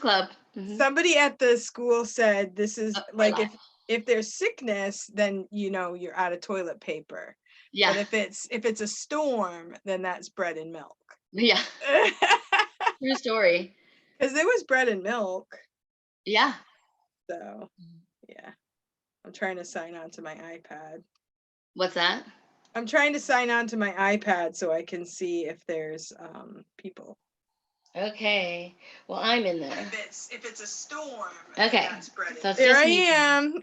Club. Somebody at the school said this is like live. if there's sickness, then you're out of toilet paper. Yeah. But if it's a storm, then that's bread and milk. Yeah. True story. Because there was bread and milk. Yeah. So, yeah. I'm trying to sign on to my iPad. What's that? I'm trying to sign on to my iPad so I can see if there's people. Okay. Well, I'm in there. If it's a storm, okay. So there I am.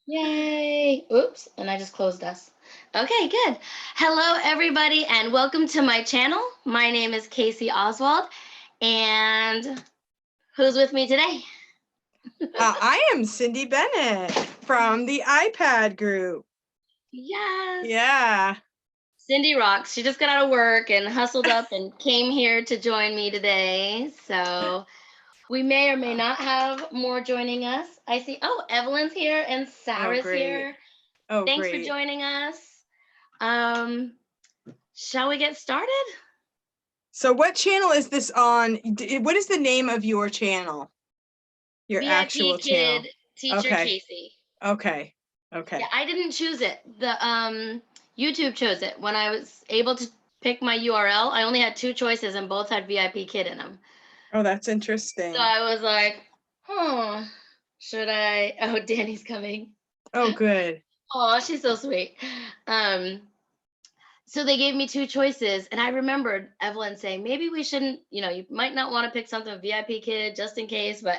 Yay. Oops. And I just closed us. Okay, good. Hello, everybody, and welcome to my channel. My name is Casey Oswald, and who's with me today? I am Cindy Bennett from the iPad group. Yes. Yeah. Cindy rocks. She just got out of work and hustled up and came here to join me today. So we may or may not have more joining us. I see. Oh, Evelyn's here and Sarah's here. Oh, Thanks great. for joining us. Shall we get started? So what channel is this on? What is the name of your channel? Your VIP actual Kid channel. Teacher Casey. Okay. Yeah, I didn't choose it. The YouTube chose it. When I was able to pick my URL, I only had 2 choices and both had VIP Kid in them. Oh, that's interesting. So I was like, should I? Oh, Danny's coming. Oh, good. Oh, she's so sweet. So they gave me 2 choices, and I remembered Evelyn saying, maybe we shouldn't, you might not want to pick something VIP Kid just in case, but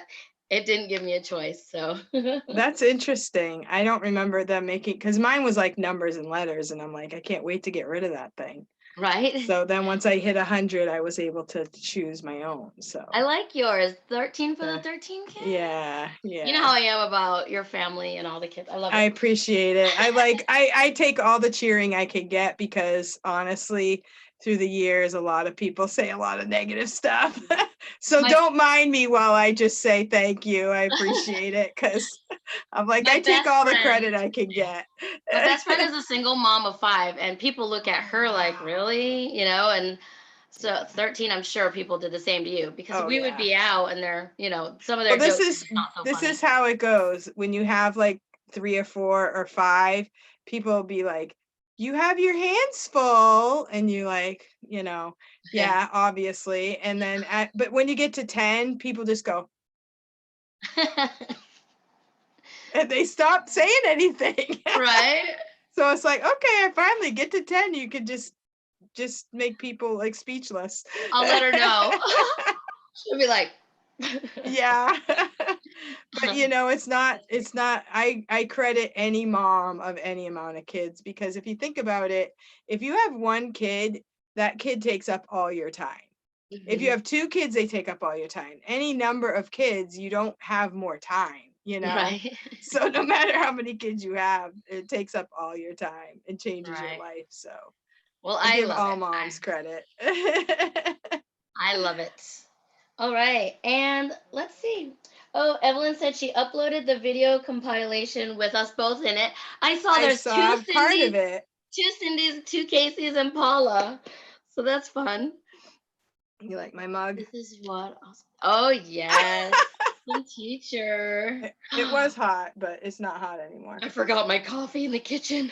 it didn't give me a choice. So that's interesting. I don't remember them making, because mine was like numbers and letters, and I'm like, I can't wait to get rid of that thing. Right. So then once I hit 100, I was able to choose my own. So I like yours. 13 for the 13 kids. Yeah. You know how I am about your family and all the kids. I love it. I appreciate it. I take all the cheering I can get, because honestly, through the years, a lot of people say a lot of negative stuff. So don't mind me while I just say thank you. I appreciate it, because I'm like, I take all the credit I can get. My best friend is a single mom of 5, and people look at her like, really? And so 13, I'm sure people did the same to you, because we would be out and they're, some of their jokes are not so this funny. is how it goes. When you have like 3 or 4 or 5, people will be like, you have your hands full, and you like, yeah, obviously. And then but when you get to 10, people just go and they stop saying anything. Right. So it's like, okay, I finally get to 10, you could just make people like speechless. I'll let her know. She'll be like, yeah. But it's not I credit any mom of any amount of kids, because if you think about it, if you have 1 kid, that kid takes up all your time. If you have 2 kids, they take up all your time. Any number of kids, you don't have more time, Right. So no matter how many kids you have, it takes up all your time and changes your life. So well, I give all moms credit. I love it. All right, and let's see. Oh, Evelyn said she uploaded the video compilation with us both in it. I saw there's 2 Cindys, part of it. 2 Cindys, 2 Caseys, and Paula. So that's fun. You like my mug? This is what. Oh yes, some teacher. It was hot, but it's not hot anymore. I forgot my coffee in the kitchen.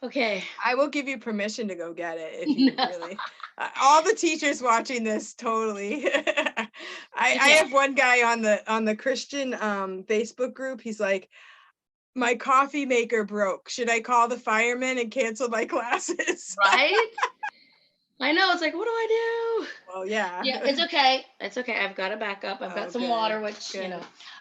Okay. I will give you permission to go get it if you really. All the teachers watching this, totally. I have one guy on the Christian Facebook group. He's like, my coffee maker broke. Should I call the firemen and cancel my classes? Right? I know. It's like, what do I do? Well, yeah. Yeah, it's okay. It's okay. I've got a backup. I've got some water, which, Okay,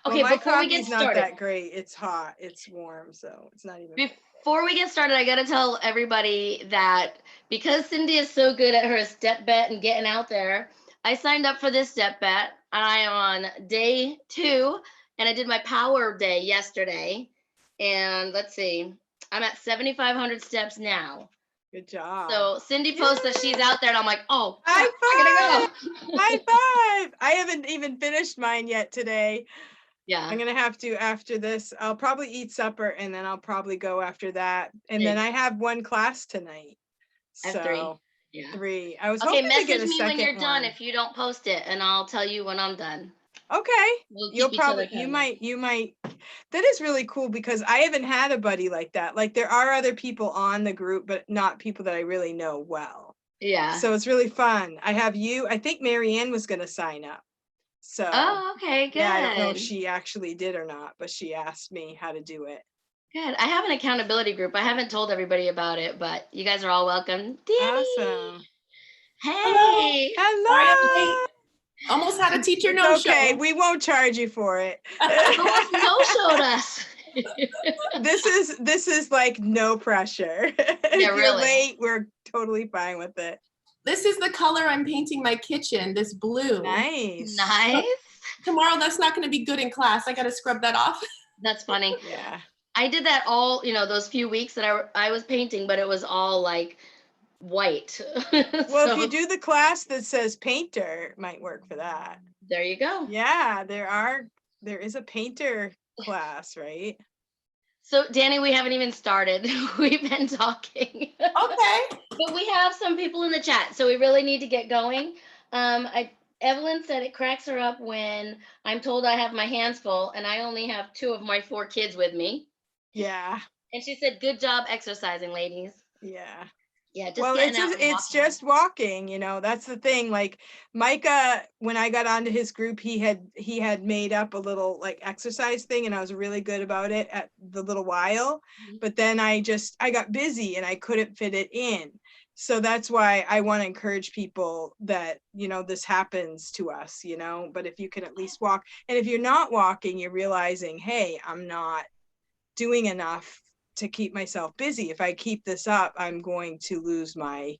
well, my before we get started. Not that great. It's hot. It's warm, so it's not even. Before we get started, I got to tell everybody that because Cindy is so good at her step bet and getting out there, I signed up for this step bet. I am on day 2, and I did my power day yesterday. And let's see, I'm at 7,500 steps now. Good job. So Cindy posts that she's out there, and I'm like, oh, high five! I gotta go. High five! I haven't even finished mine yet today. Yeah. I'm gonna have to after this. I'll probably eat supper, and then I'll probably go after that. And then I have 1 class tonight. I have 3. Yeah. 3. I was Okay, hoping to get message a me when second you're done one. if you don't post it, and I'll tell you when I'm done. Okay. We'll You'll keep each other probably, accountable. you might, that is really cool because I haven't had a buddy like that. Like there are other people on the group, but not people that I really know well. Yeah. So it's really fun. I have you, I think Marianne was going to sign up. So Oh, okay, good. yeah, I don't know if she actually did or not, but she asked me how to do it. Good. I have an accountability group. I haven't told everybody about it, but you guys are all welcome. Danny. Awesome. Hello. Hey. Sorry I'm late. Hello. Almost had a teacher It's no okay. show. We won't charge you for it. Who else no-showed us? This is like no pressure. Yeah, If you're really. late, we're totally fine with it. This is the color I'm painting my kitchen, this blue. Nice. Nice. Tomorrow that's not going to be good in class. I got to scrub that off. That's funny. Yeah. I did that all, those few weeks that I was painting, but it was all like white. Well, if you do the class that says painter, it might work for that. There you go. Yeah, there is a painter class, right? So Danny, we haven't even started. We've been talking. Okay. But we have some people in the chat, so we really need to get going. Evelyn said it cracks her up when I'm told I have my hands full and I only have 2 of my 4 kids with me. Yeah. And she said, "Good job exercising, ladies." Yeah. Yeah, just Well, getting out and it's walking. just walking, that's the thing. Like Micah, when I got onto his group, he had made up a little like exercise thing and I was really good about it at the little while. But then I got busy and I couldn't fit it in. So that's why I want to encourage people that, this happens to us, but if you can at least walk, and if you're not walking, you're realizing, hey, I'm not doing enough to keep myself busy. If I keep this up, I'm going to lose my,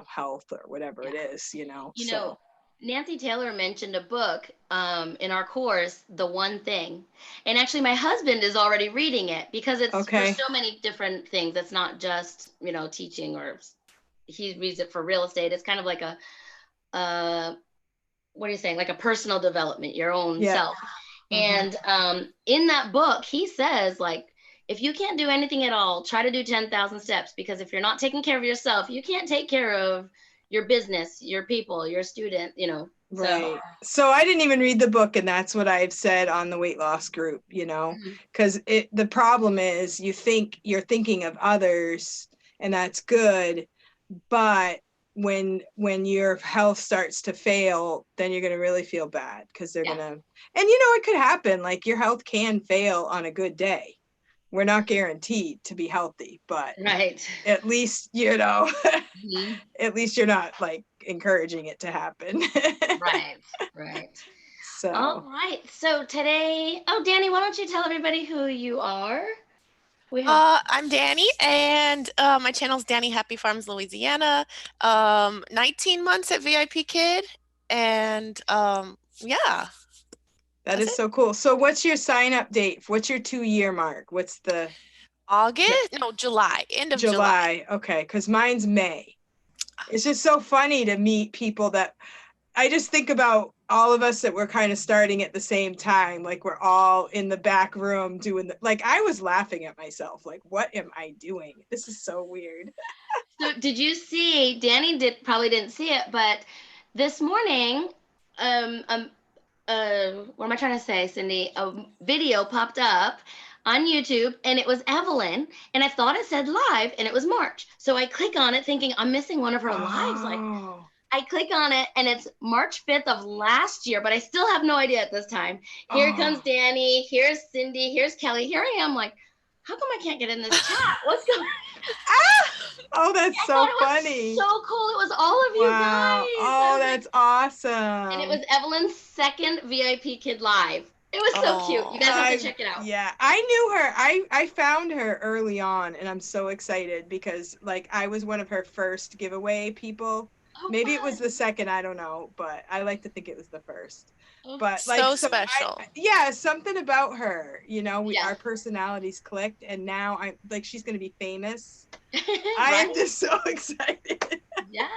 health or whatever it is, so. Nancy Taylor mentioned a book in our course, The One Thing. And actually my husband is already reading it because it's for so many different things. It's not just, teaching, or he reads it for real estate. It's kind of like what are you saying? Like a personal development, your own self. And in that book, he says, like, if you can't do anything at all, try to do 10,000 steps, because if you're not taking care of yourself, you can't take care of your business, your people, your student, Right. So I didn't even read the book, and that's what I've said on the weight loss group, because the problem is you're thinking of others, and that's good, but when your health starts to fail, then you're going to really feel bad, because they're going to, and it could happen. Like your health can fail on a good day. We're not guaranteed to be healthy, but at least, at least you're not like encouraging it to happen. Right. So. All right. So today, Danny, why don't you tell everybody who you are? I'm Danny, and my channel is Danny Happy Farms Louisiana. 19 months at VIP Kid, and yeah. That is so cool. So what's your sign up date? What's your 2-year mark? What's the July, end of July. Okay, because mine's May. It's just so funny to meet people that I just think about all of us that were kind of starting at the same time. Like we're all in the back room doing like I was laughing at myself. Like, what am I doing? This is so weird. So did you see, Danny probably didn't see it, but this morning, what am I trying to say, Cindy? A video popped up on YouTube and it was Evelyn, and I thought it said live and it was March. So I click on it thinking I'm missing one of her lives. Like I click on it and it's March 5th of last year, but I still have no idea at this time. Here comes Danny, here's Cindy, here's Kelly. Here I am like, how come I can't get in this chat? What's going on? Oh, that's so funny. So cool. It was all of you guys. Oh, that's awesome. And it was Evelyn's second VIP Kid Live. It was so cute. You guys have to check it out. Yeah, I knew her. I found her early on, and I'm so excited because like I was one of her first giveaway people. Maybe it was the second, I don't know, but I like to think it was the first. But like so special. Something about her, our personalities clicked, and now I'm like, she's gonna be famous. I am just so excited. Yes.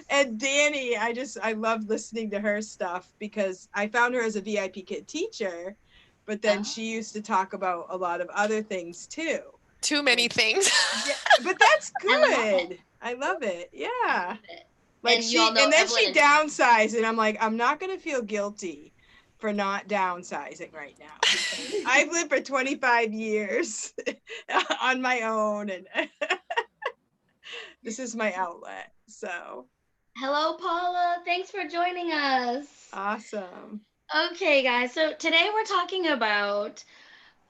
And Danny, I love listening to her stuff because I found her as a VIP Kid teacher, but then she used to talk about a lot of other things too. Too many things. Yeah, but that's I love it. good. I love it. I Yeah. love it. Like And you all know and then Evelyn she is downsized, and I'm like, I'm not gonna feel guilty for not downsizing right now because I've lived for 25 years on my own, and this is my outlet. So hello, Paula. Thanks for joining us. awesome. Okay, guys. So today we're talking about,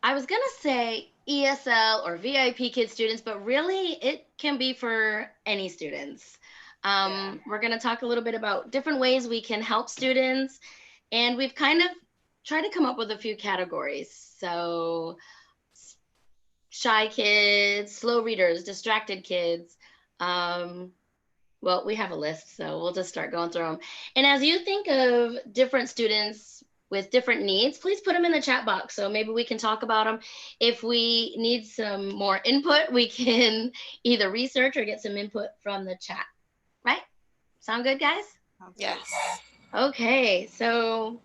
I was going to say ESL or VIP kid students, but really it can be for any students. Yeah. We're going to talk a little bit about different ways we can help students. And we've kind of tried to come up with a few categories. So shy kids, slow readers, distracted kids. Well, we have a list, so we'll just start going through them. And as you think of different students with different needs, please put them in the chat box so maybe we can talk about them. If we need some more input, we can either research or get some input from the chat. Right? Sound good, guys? Yes. Okay, so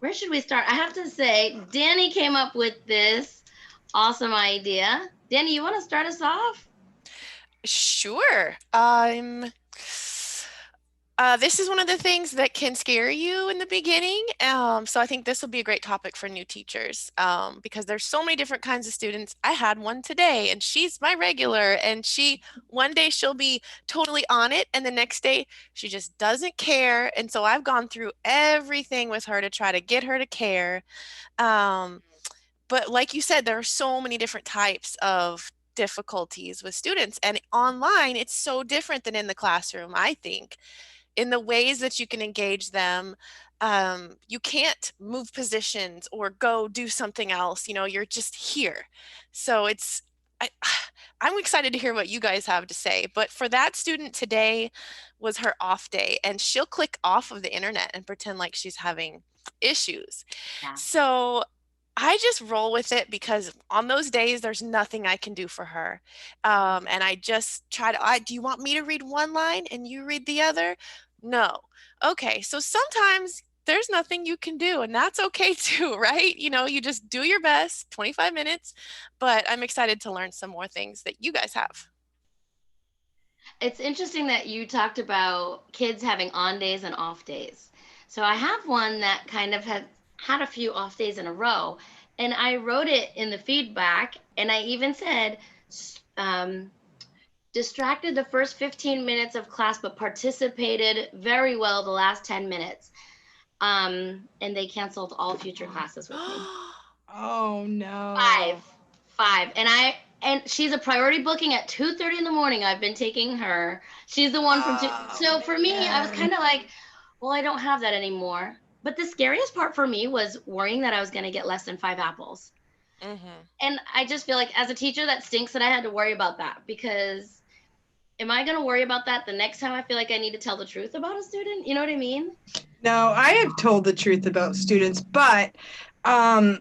where should we start? I have to say, Danny came up with this awesome idea. Danny, you want to start us off? Sure. This is one of the things that can scare you in the beginning. So I think this will be a great topic for new teachers because there's so many different kinds of students. I had one today and she's my regular, and one day she'll be totally on it and the next day she just doesn't care. And so I've gone through everything with her to try to get her to care. But like you said, there are so many different types of difficulties with students, and online it's so different than in the classroom, I think, in the ways that you can engage them. You can't move positions or go do something else. You're just here. So I, I'm excited to hear what you guys have to say. But for that student, today was her off day, and she'll click off of the internet and pretend like she's having issues. Yeah. So I just roll with it because on those days, there's nothing I can do for her. And I just try to, do you want me to read one line and you read the other? No. Okay. So sometimes there's nothing you can do, and that's okay too, right? You just do your best, 25 minutes, but I'm excited to learn some more things that you guys have. It's interesting that you talked about kids having on days and off days. So I have one that kind of had a few off days in a row, and I wrote it in the feedback, and I even said, distracted the first 15 minutes of class, but participated very well the last 10 minutes. And they canceled all future classes with me. Oh no. Five. And she's a priority booking at 2:30 in the morning. I've been taking her. She's the one from so for me, I was kind of like, well, I don't have that anymore. But the scariest part for me was worrying that I was going to get less than 5 apples. Mm-hmm. And I just feel like as a teacher, that stinks that I had to worry about that, because am I going to worry about that the next time I feel like I need to tell the truth about a student? You know what I mean? No, I have told the truth about students, but have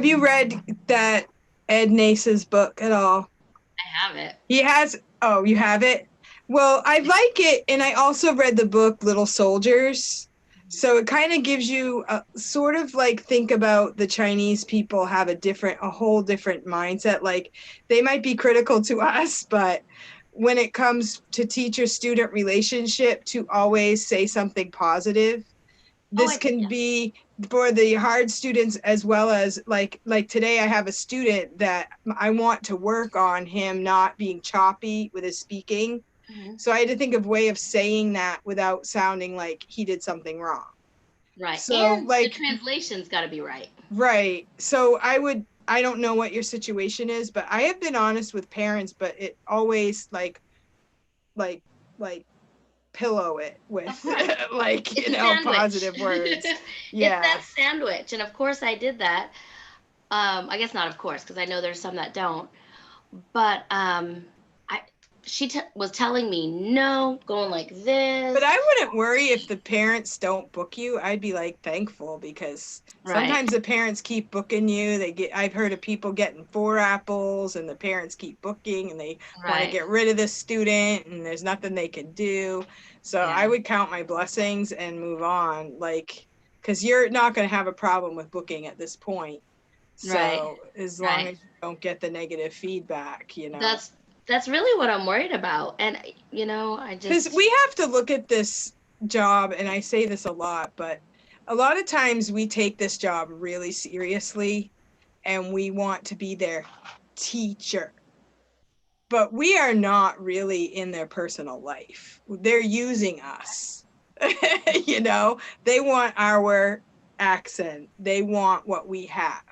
you read that Ed Nace's book at all? I have it. He has. Oh, you have it? Well, I like it, and I also read the book Little Soldiers. So it kind of gives you a sort of like, think about the Chinese people have a whole different mindset. Like, they might be critical to us, but when it comes to teacher-student relationship, to always say something positive. This can be for the hard students as well as like today I have a student that I want to work on him not being choppy with his speaking. Mm-hmm. So I had to think of a way of saying that without sounding like he did something wrong. Right. So and like the translation's got to be right. Right. So I don't know what your situation is, but I have been honest with parents, but it always like pillow it with like, positive words. Yeah. It's that sandwich. And of course I did that. I guess not of course, because I know there's some that don't. But she was telling me no, going like this. But I wouldn't worry if the parents don't book you. I'd be like thankful, because sometimes the parents keep booking you. I've heard of people getting 4 apples and the parents keep booking and they want to get rid of the student and there's nothing they can do. So I would count my blessings and move on, like, because you're not going to have a problem with booking at this point. Right. So as long Right. as you don't get the negative feedback, That's really what I'm worried about. And I because just we have to look at this job, and I say this a lot, but a lot of times we take this job really seriously and we want to be their teacher, but we are not really in their personal life. They're using us. They want our accent, they want what we have.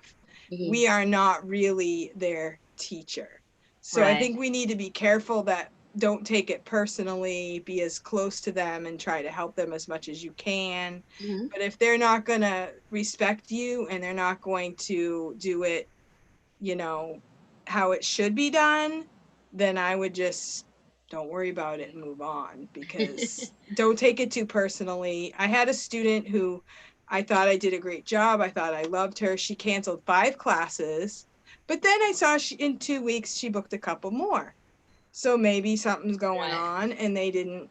Mhm. We are not really their teacher. So I Right. think we need to be careful that don't take it personally, be as close to them and try to help them as much as you can. Mhm. But if they're not going to respect you and they're not going to do it, you know, how it should be done, then I would just don't worry about it and move on, because don't take it too personally. I had a student who I thought I did a great job. I thought I loved her. She canceled 5 classes, but then I saw in 2 weeks she booked a couple more. So maybe something's going Right. on and they didn't,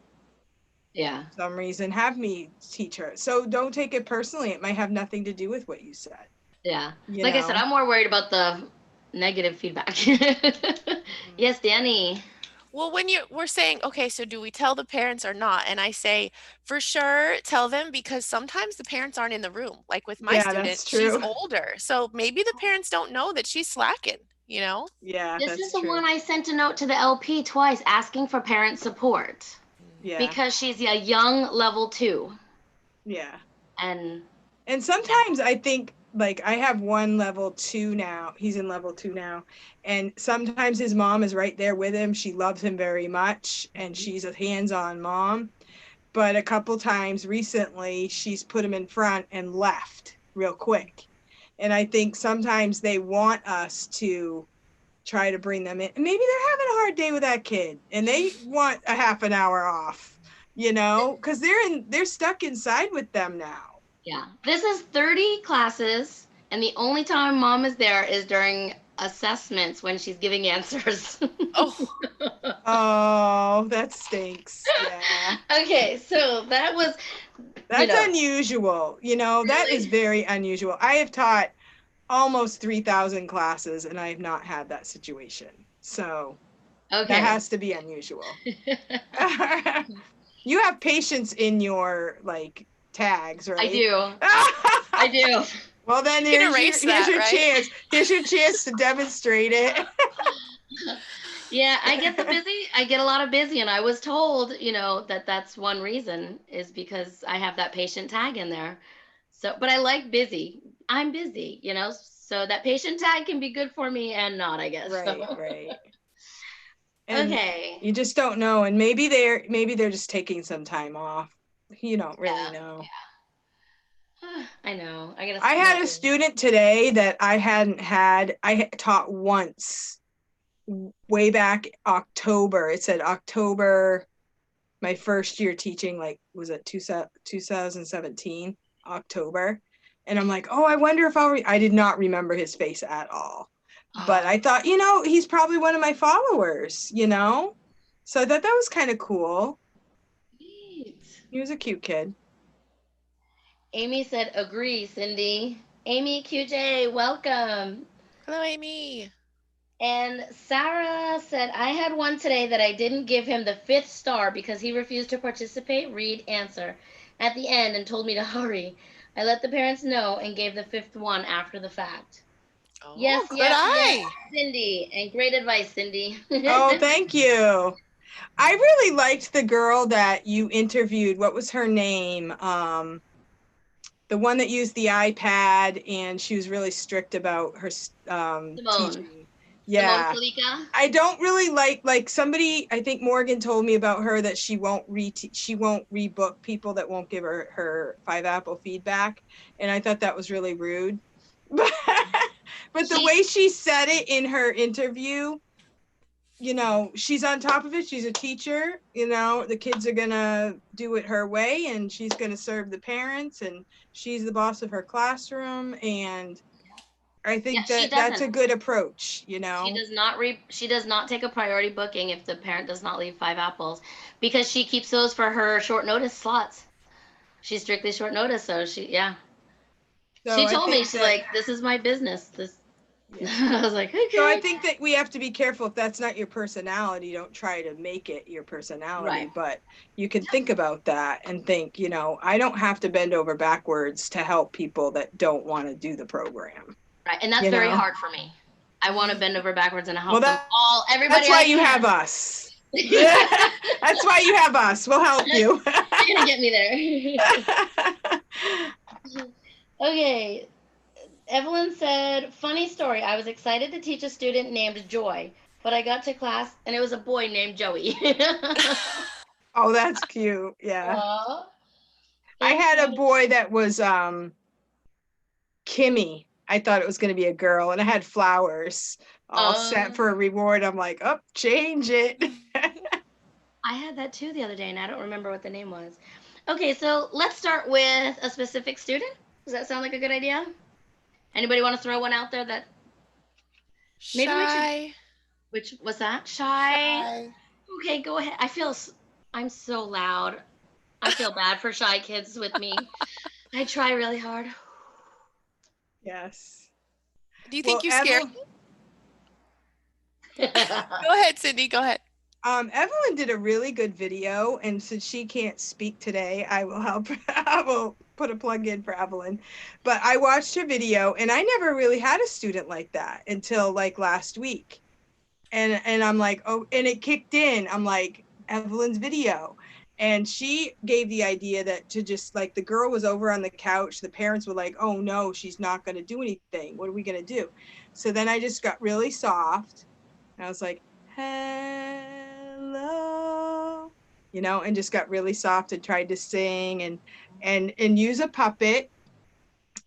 Yeah. for some reason, have me teach her. So don't take it personally. It might have nothing to do with what you said, Yeah. you Like I said, know? I'm more worried about the negative feedback. Mhm. Yes, Danny. Well, when we're saying, okay, so do we tell the parents or not? And I say, for sure, tell them, because sometimes the parents aren't in the room. Like with my Yeah, student, that's she's true. older. So maybe the parents don't know that she's slacking, you know? Yeah, This is that's the true. one I sent a note to the LP twice asking for parent support Mm. Yeah, because she's a young level 2. yeah. And And yeah. sometimes I think, like, I have one level 2 now. He's in level 2 now. And sometimes his mom is right there with him. She loves him very much and she's a hands-on mom. But a couple times recently, she's put him in front and left real quick. And I think sometimes they want us to try to bring them in. Maybe they're having a hard day with that kid and they want a half an hour off, because they're stuck inside with them now. Yeah. This is 30 classes, and the only time mom is there is during assessments when she's giving answers. Oh, Oh, that stinks. Yeah. Okay, so that was, That's unusual. That is really? very unusual. I have taught almost 3,000 classes and I have not had that situation. So that Okay. has to be unusual. You have patience in your tags, I right? do. I do. Well, then you can here's your erase here's that, your right? chance. Here's your chance to demonstrate it. Yeah, I get a lot of busy, and I was told, that that's one reason is because I have that patient tag in there. So, but I like busy. I'm busy, so that patient tag can be good for me and not, I guess. Right, So, right. And okay. you just don't know. And maybe they're just taking some time off. You don't really Yeah. know. I know. I gotta I had a schedule. student today that I hadn't had. Taught once way back October. It said October, my first year teaching, was it 2017, October. And I'm like, oh, I wonder if I did not remember his face at all. But Oh, I thought, he's probably one of my followers. So I thought that was kind of cool. sweet. He was a cute kid. Amy said, agree, Cindy. Amy QJ, welcome. Hello, Amy. And Sarah said, I had one today that I didn't give him the 5th star because he refused to participate, read, answer at the end and told me to hurry. I let the parents know and gave the 5th one after the fact. Yes, Oh, good yes, yes, eye. Cindy. And great advice, Cindy. Oh, thank you. I really liked the girl that you interviewed. What was her name? The one that used the iPad and she was really strict about her Simone. teaching. Simone Yeah. Kalika. I don't really like somebody, I think Morgan told me about her that she won't rebook people that won't give her 5 apple feedback. And I thought that was really rude. But the She way she said it in her interview, she's on top of it. She's a teacher, the kids are gonna do it her way and she's gonna serve the parents and she's the boss of her classroom. And I yeah, think she that's doesn't. a good approach, She does not take a priority booking if the parent does not leave 5 apples because she keeps those for her short notice slots. She's strictly short notice, so yeah. So She I told me, think she's that like, this is my business. This Yeah. I was like, okay. So I think that we have to be careful. If that's not your personality, don't try to make it your personality. Right. But you can think about that and think, I don't have to bend over backwards to help people that don't want to do the program. Right. And that's very hard for me. I want to bend over backwards and help them all, everybody. That's why I you can. have us. That's why you have us. We'll help you. You're gonna get me there. Okay. Evelyn said, funny story. I was excited to teach a student named Joy, but I got to class and it was a boy named Joey. Oh, that's cute. Yeah. Aww. I had a boy that was Kimmy. I thought it was going to be a girl, and I had flowers all set for a reward. I'm like, oh, change it. I had that too the other day, and I don't remember what the name was. Okay, so let's start with a specific student. Does that sound like a good idea? Anybody want to throw one out there that maybe we should? Which was that? Shy. Okay, go ahead. I'm so loud. I feel bad for shy kids with me. I try really hard. Yes. Do you think you scare? Go ahead, Cindy. Go ahead. Evelyn did a really good video, and since she can't speak today, I will help. I will put a plug in for Evelyn. But I watched her video, and I never really had a student like that until like last week. And I'm like, oh, and it kicked in. I'm like, Evelyn's video. And she gave the idea that to just like the girl was over on the couch. The parents were like, oh no, she's not going to do anything. What are we going to do? So then I just got really soft. And I was like, hello, and just got really soft and tried to sing and use a puppet.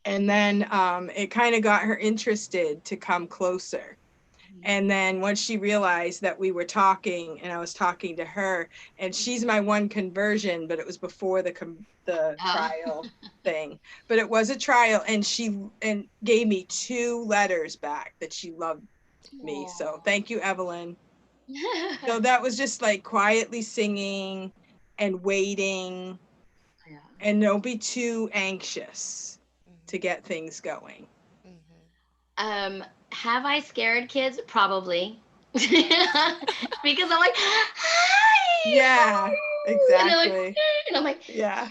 And then it kind of got her interested to come closer. And then once she realized that we were talking and I was talking to her, and she's my one conversion, but it was before the trial thing. But it was a trial, and she gave me 2 letters back that she loved me. So thank you, Evelyn. So that was just like quietly singing and waiting, and don't be too anxious to get things going. Have I scared kids? Probably. Because I'm like, hi. Yeah, exactly. And I'm like, yeah.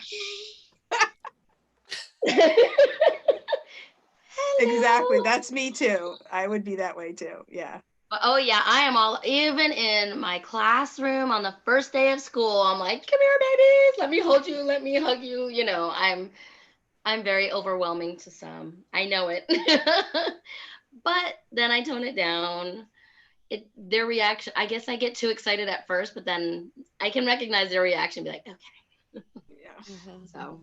Exactly. That's me too. I would be that way too. Yeah. Oh yeah, I am even in my classroom on the first day of school. I'm like, come here, babies. Let me hold you. Let me hug you. I'm very overwhelming to some. I know it. But then I tone it down. Their reaction, I guess I get too excited at first, but then I can recognize their reaction and be like, okay. Yeah. So,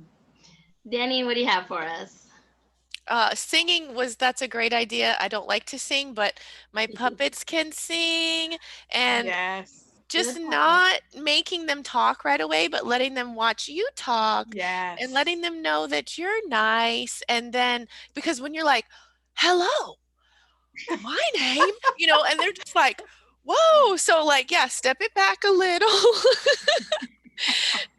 Danny, what do you have for us? Singing that's a great idea. I don't like to sing, but my puppets can sing, and just not making them talk right away, but letting them watch you talk and letting them know that you're nice. And then, because when you're like, hello, my name, and they're just like, whoa. So like, yeah, step it back a little.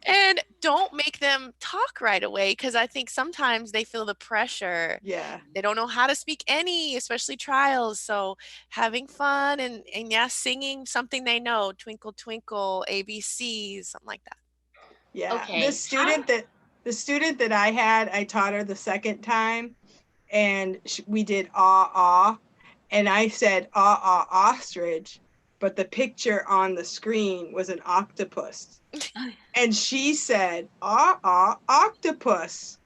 And don't make them talk right away, because I think sometimes they feel the pressure. Yeah. They don't know how to speak especially trials. So having fun and singing something they know, Twinkle Twinkle, ABCs, something like that. Yeah. Okay. The student that I had, I taught her the second time, and we did ah, and I said ostrich, but the picture on the screen was an octopus. And she said, octopus.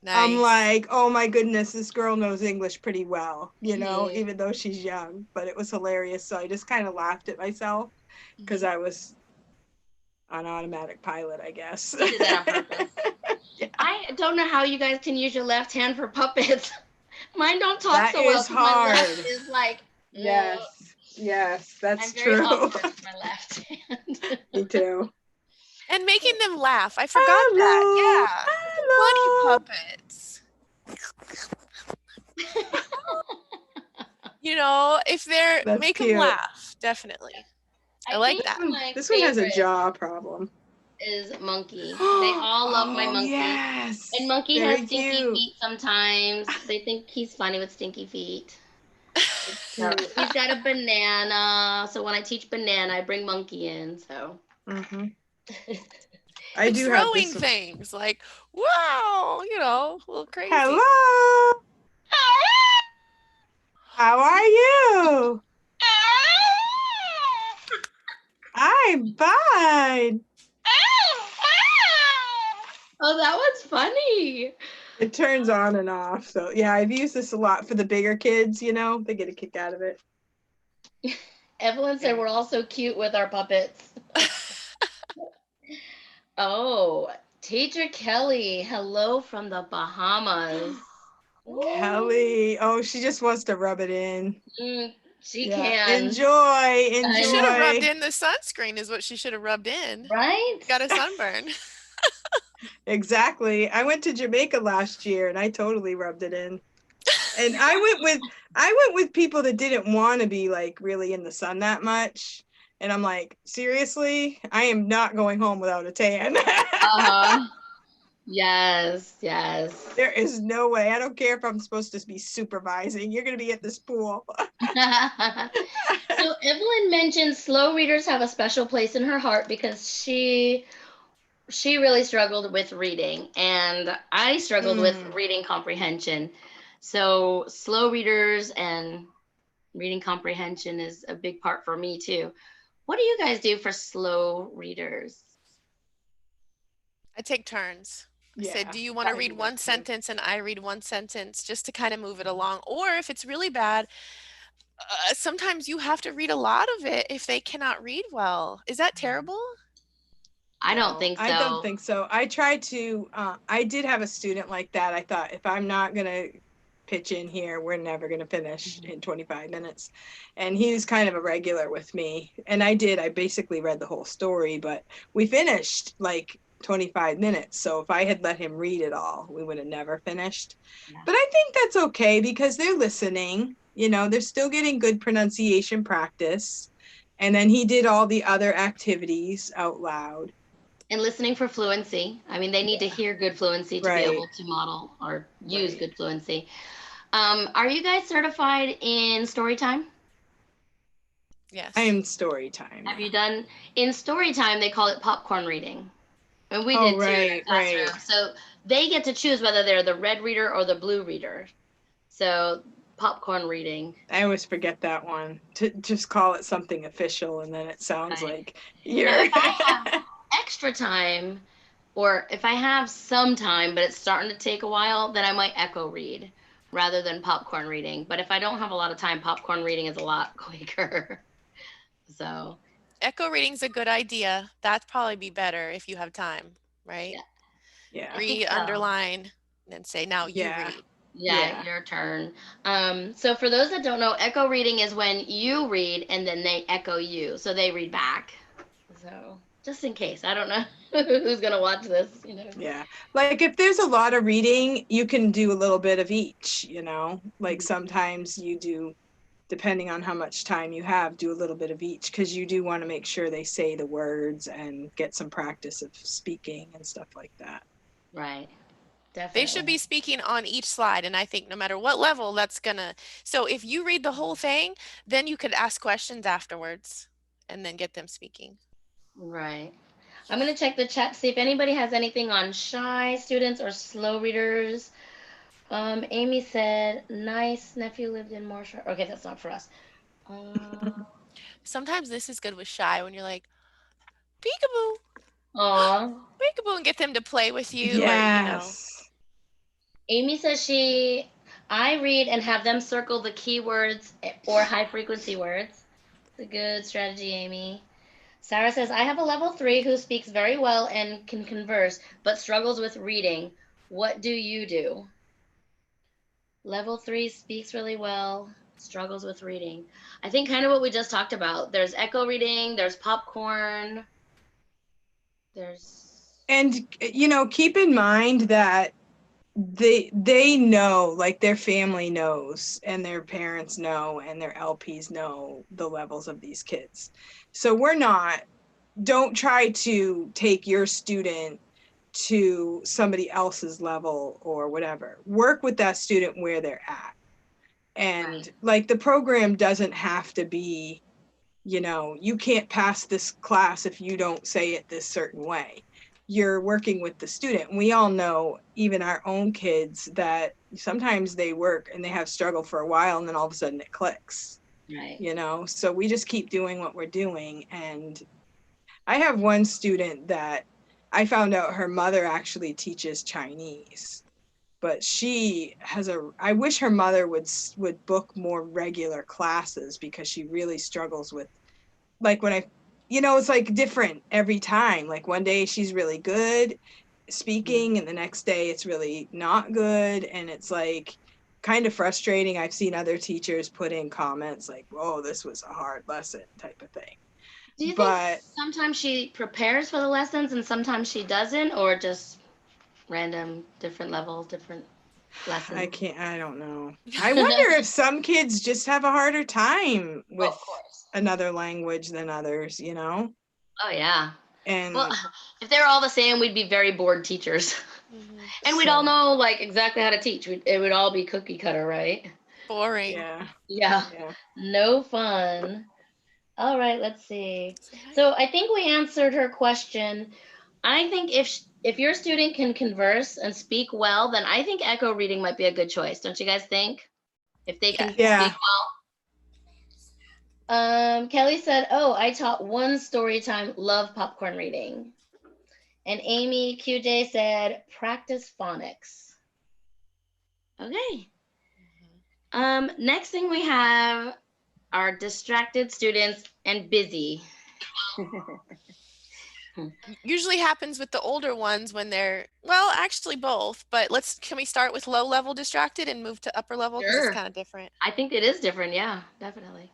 Nice. I'm like, oh my goodness, this girl knows English pretty well, even though she's young. But it was hilarious. So I just kind of laughed at myself because I was on automatic pilot, I guess. You did that on purpose. Yeah. I don't know how you guys can use your left hand for puppets. Mine don't talk so well. That is hard. My left is like, yes, that's true. I'm very awkward with my left hand. Me too. And making them laugh. I forgot that. Yeah. Hello. Funny puppets. If make them laugh, definitely. I like that. This one has a jaw problem. Is Monkey. They all love my Monkey. Yes. And Monkey has stinky feet sometimes. They think he's funny with stinky feet. So he's got a banana. So when I teach banana, I bring monkey in. So Mm-hmm. I And do have throwing this. things like, wow, a little crazy. Hello. How are you? I'm fine. Oh, that was funny. It turns on and off. So yeah, I've used this a lot for the bigger kids, they get a kick out of it. Evelyn said we're all so cute with our puppets. Oh, Teacher Kelly, hello from the Bahamas. Kelly. Oh, she just wants to rub it in. She Yeah. can. Enjoy. She should have rubbed Enjoy. in the sunscreen is what she should have rubbed in. Right? Got a sunburn. Exactly. I went to Jamaica last year and I totally rubbed it in. And I went with people that didn't want to be like really in the sun that much. And I'm like, seriously, I am not going home without a tan. Uh-huh. Yes, yes. There is no way. I don't care if I'm supposed to be supervising. You're going to be at this pool. So Evelyn mentioned slow readers have a special place in her heart because she really struggled with reading, and I struggled with reading comprehension. So slow readers and reading comprehension is a big part for me too. What do you guys do for slow readers? I take turns. I said, Yeah, do you want to I read do one that too. sentence and I read one sentence just to kind of move it along? Or if it's really bad, sometimes you have to read a lot of it if they cannot read well. Is that terrible? I don't think so. I don't think so. I tried to, I did have a student like that. I thought if I'm not going to pitch in here, we're never going to finish in 25 minutes. And he was kind of a regular with me. And I basically read the whole story, but we finished like 25 minutes. So if I had let him read it all, we would have never finished. Yeah. But I think that's okay because they're listening, they're still getting good pronunciation practice. And then he did all the other activities out loud. And listening for fluency. I mean, they need to hear good fluency to be able to model or use good fluency. Are you guys certified in story time? Yes. I am story time. Have you done in story time? They call it popcorn reading, and we did too in our classroom. So they get to choose whether they're the red reader or the blue reader. So popcorn reading. I always forget that one. To just call it something official, and then it sounds like you're. Now, if I have extra time, or if I have some time, but it's starting to take a while, then I might echo read rather than popcorn reading. But if I don't have a lot of time, popcorn reading is a lot quicker. So echo reading's a good idea. That'd probably be better if you have time, right? Yeah. Read, underline, and then say, now you read. Yeah, your turn. So for those that don't know, echo reading is when you read and then they echo you. So they read back. So just in case, I don't know who's going to watch this, Yeah. Like if there's a lot of reading, you can do a little bit of each, like sometimes you do, depending on how much time you have, do a little bit of each because you do want to make sure they say the words and get some practice of speaking and stuff like that. Right. Definitely. They should be speaking on each slide. And I think no matter what level so if you read the whole thing, then you could ask questions afterwards and then get them speaking. Right. I'm going to check the chat, see if anybody has anything on shy students or slow readers. Amy said, nice nephew lived in Marshall. Okay, that's not for us. Sometimes this is good with shy when you're like, peekaboo. Aw. Peekaboo, and get them to play with you. Yes. Or, Amy says I read and have them circle the keywords or high frequency words. It's a good strategy, Amy. Sarah says, I have a level 3 who speaks very well and can converse, but struggles with reading. What do you do? Level 3 speaks really well, struggles with reading. I think kind of what we just talked about. There's echo reading, there's popcorn, and keep in mind that they know, like their family knows and their parents know and their LPs know the levels of these kids. So don't try to take your student to somebody else's level or whatever. Work with that student where they're at. And Right. like the program doesn't have to be, you know, you can't pass this class if you don't say it this certain way. You're working with the student. We all know, even our own kids, that sometimes they work and they have struggle for a while and then all of a sudden it clicks, Right. you know? So we just keep doing what we're doing. And I have one student that I found out her mother actually teaches Chinese, but she has I wish her mother would book more regular classes because she really struggles with, like, when I, you know, it's like different every time. Like one day she's really good speaking and the next day it's really not good. And it's like kind of frustrating. I've seen other teachers put in comments like, "Whoa, this was a hard lesson," type of thing. Do you think But sometimes she prepares for the lessons and sometimes she doesn't, or just random, different levels, different lessons? I don't know. I wonder if some kids just have a harder time Oh, with of course. another language than others, you know? Oh, yeah. Well, And if they were all the same, we'd be very bored teachers. Mhm. And we'd all so, know like exactly how to teach. It would all be cookie cutter, right? Boring. yeah, Yeah. yeah. No fun. All right, let's see. Say hi. So I think we answered her question. I think if your student can converse and speak well, then I think echo reading might be a good choice. Don't you guys think? If they can Yes. speak Yeah. well. Kelly said, "Oh, I taught one story time. Love popcorn reading." And Amy QJ said, "Practice phonics." Okay. Next thing we have are distracted students and busy. Usually happens with the older ones when they're, well, actually both, but can we start with low level distracted and move to upper level because it's Sure. kind of different. I think it is different. Yeah, definitely.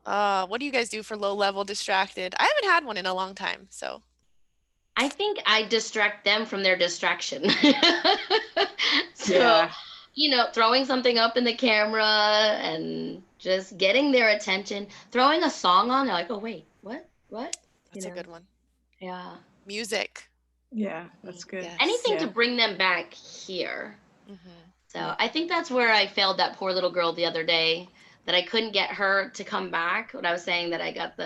What do you guys do for low level distracted? I haven't had one in a long time, so. I think I distract them from their distraction. So, Yeah. throwing something up in the camera and just getting their attention, throwing a song on, they're like, "Oh, wait, what? What?" That's a good one. Yeah. Music. Yeah, that's good. Yes. Anything to Yeah. bring them back here. Mm-hmm. So Yeah. I think that's where I failed that poor little girl the other day, that I couldn't get her to come back. What I was saying, that I got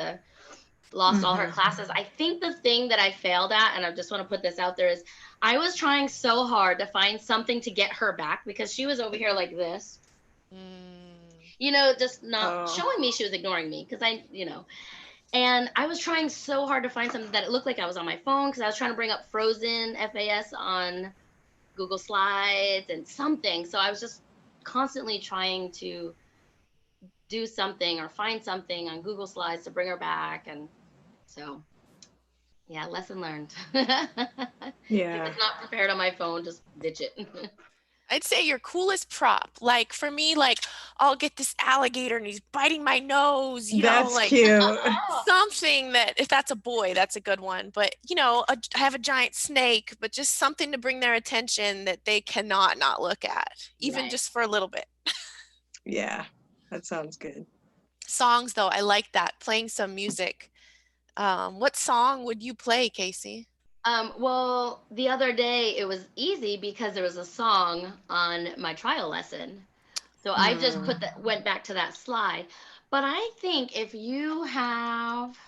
lost all her Mhm. classes. I think the thing that I failed at, and I just want to put this out there, is I was trying so hard to find something to get her back because she was over here like this, Mm. just not Oh. showing me she was ignoring me because and I was trying so hard to find something that it looked like I was on my phone because I was trying to bring up Frozen FAS on Google Slides and something. So I was just constantly trying to do something or find something on Google Slides to bring her back. And so, yeah, lesson learned. If Yeah. it's not prepared on my phone, just ditch it. I'd say your coolest prop. Like for me, like I'll get this alligator and he's biting my nose, That's like cute. something that, if that's a boy, that's a good one. But I have a giant snake, but just something to bring their attention that they cannot not look at, even Right. just for a little bit. Yeah. That sounds good. Songs though, I like that. Playing some music. What song would you play, Casey? Well, the other day it was easy because there was a song on my trial lesson. So I just Mm. went back to that slide. But I think if you have,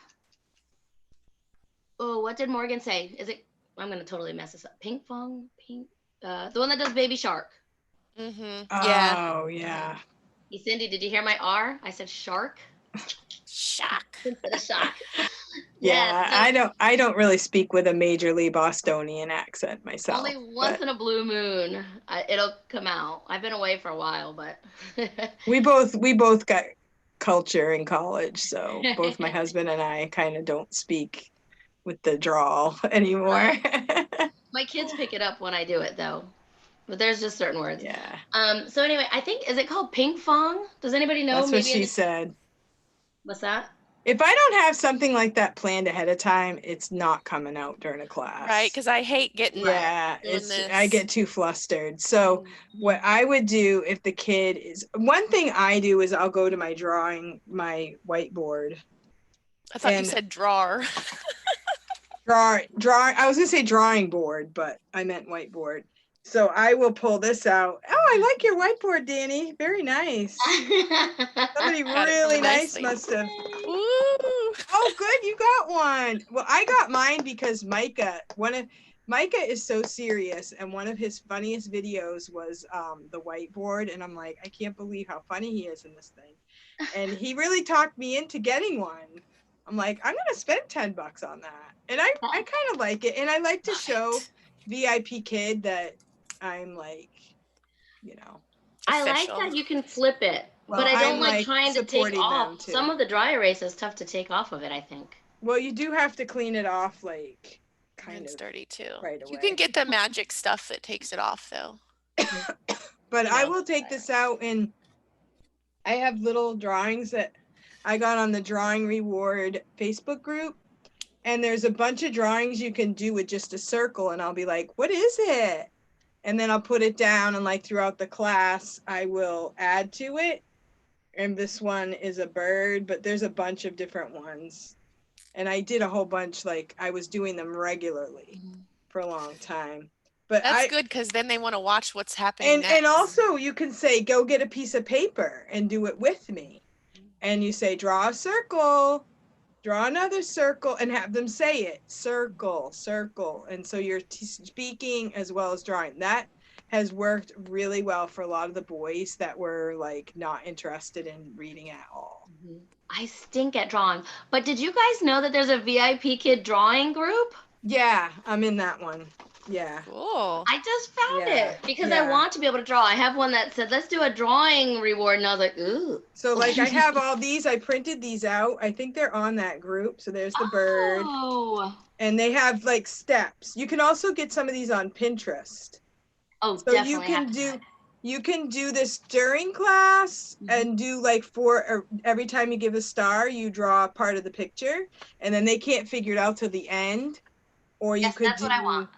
oh, what did Morgan say? Is it, I'm going to totally mess this up. The one that does Baby Shark. Mm-hmm. Yeah. Oh, yeah. Hey, Cindy, did you hear my R? I said shark Shock. instead of shock. Yeah, Yes. So I don't really speak with a majorly Bostonian accent only myself, once but in a blue moon, it'll come out. I've been away for a while, but we both got culture in college, so both my husband and I kind of don't speak with the drawl anymore. my kids pick it up when I do it though. But there's just certain words. Yeah, So anyway, I think, is it called ping pong? Does anybody know? that's what Maybe she said. what's that? If I don't have something like that planned ahead of time, it's not coming out during a class. Right, because I hate getting Yeah, doing this. I get too flustered. So what I would do if the kid is, one thing I do is I'll go to my whiteboard. I thought you And said drawer. I was gonna say drawing board, but I meant whiteboard. So I will pull this out. Oh, I like your whiteboard, Danny. Very nice. Somebody Got it really from a nice lady. must have. Woo! Oh, good, you got one. Well, I got mine because Micah is so serious, and one of his funniest videos was the whiteboard, and I'm like, I can't believe how funny he is in this thing. And he really talked me into getting one. I'm like, I'm gonna spend $10 on that. And I kind of like it, and I like to show VIP kid that I'm like, you know. I like Official. that you can flip it, Well, but I don't I'm, like like, trying to take supporting them, off. too. Some of the dry erase is tough to take off of it, I think. Well, you do have to clean it off, like, kind Mine's of dirty too. right You away. can get the magic stuff that takes it off though. But You I know, will take this out, and I have little drawings that I got on the Drawing Reward Facebook group, and there's a bunch of drawings you can do with just a circle, and I'll be like, what is it? And then I'll put it down, and like throughout the class, I will add to it. And this one is a bird, but there's a bunch of different ones. And I did a whole bunch, like I was doing them regularly for a long time. But that's good because then they want to watch what's happening next. and also you can say, go get a piece of paper and do it with me. And you say, draw a circle, draw another circle, and have them say it, circle, circle. And so you're speaking as well as drawing. That has worked really well for a lot of the boys that were like not interested in reading at all. I stink at drawing. But did you guys know that there's a VIP kid drawing group? Yeah, I'm in that one. Yeah. Cool. I just found Yeah, it because yeah. I want to be able to draw. I have one that said, let's do a drawing reward. And I was like, ooh. So like I have all these, I printed these out. I think they're on that group. So there's the bird. Oh. And they have like steps. You can also get some of these on Pinterest. Oh, So definitely. you can do this during class and do like every time you give a star, you draw a part of the picture, and then they can't figure it out till the end. Or you could that's do what I want.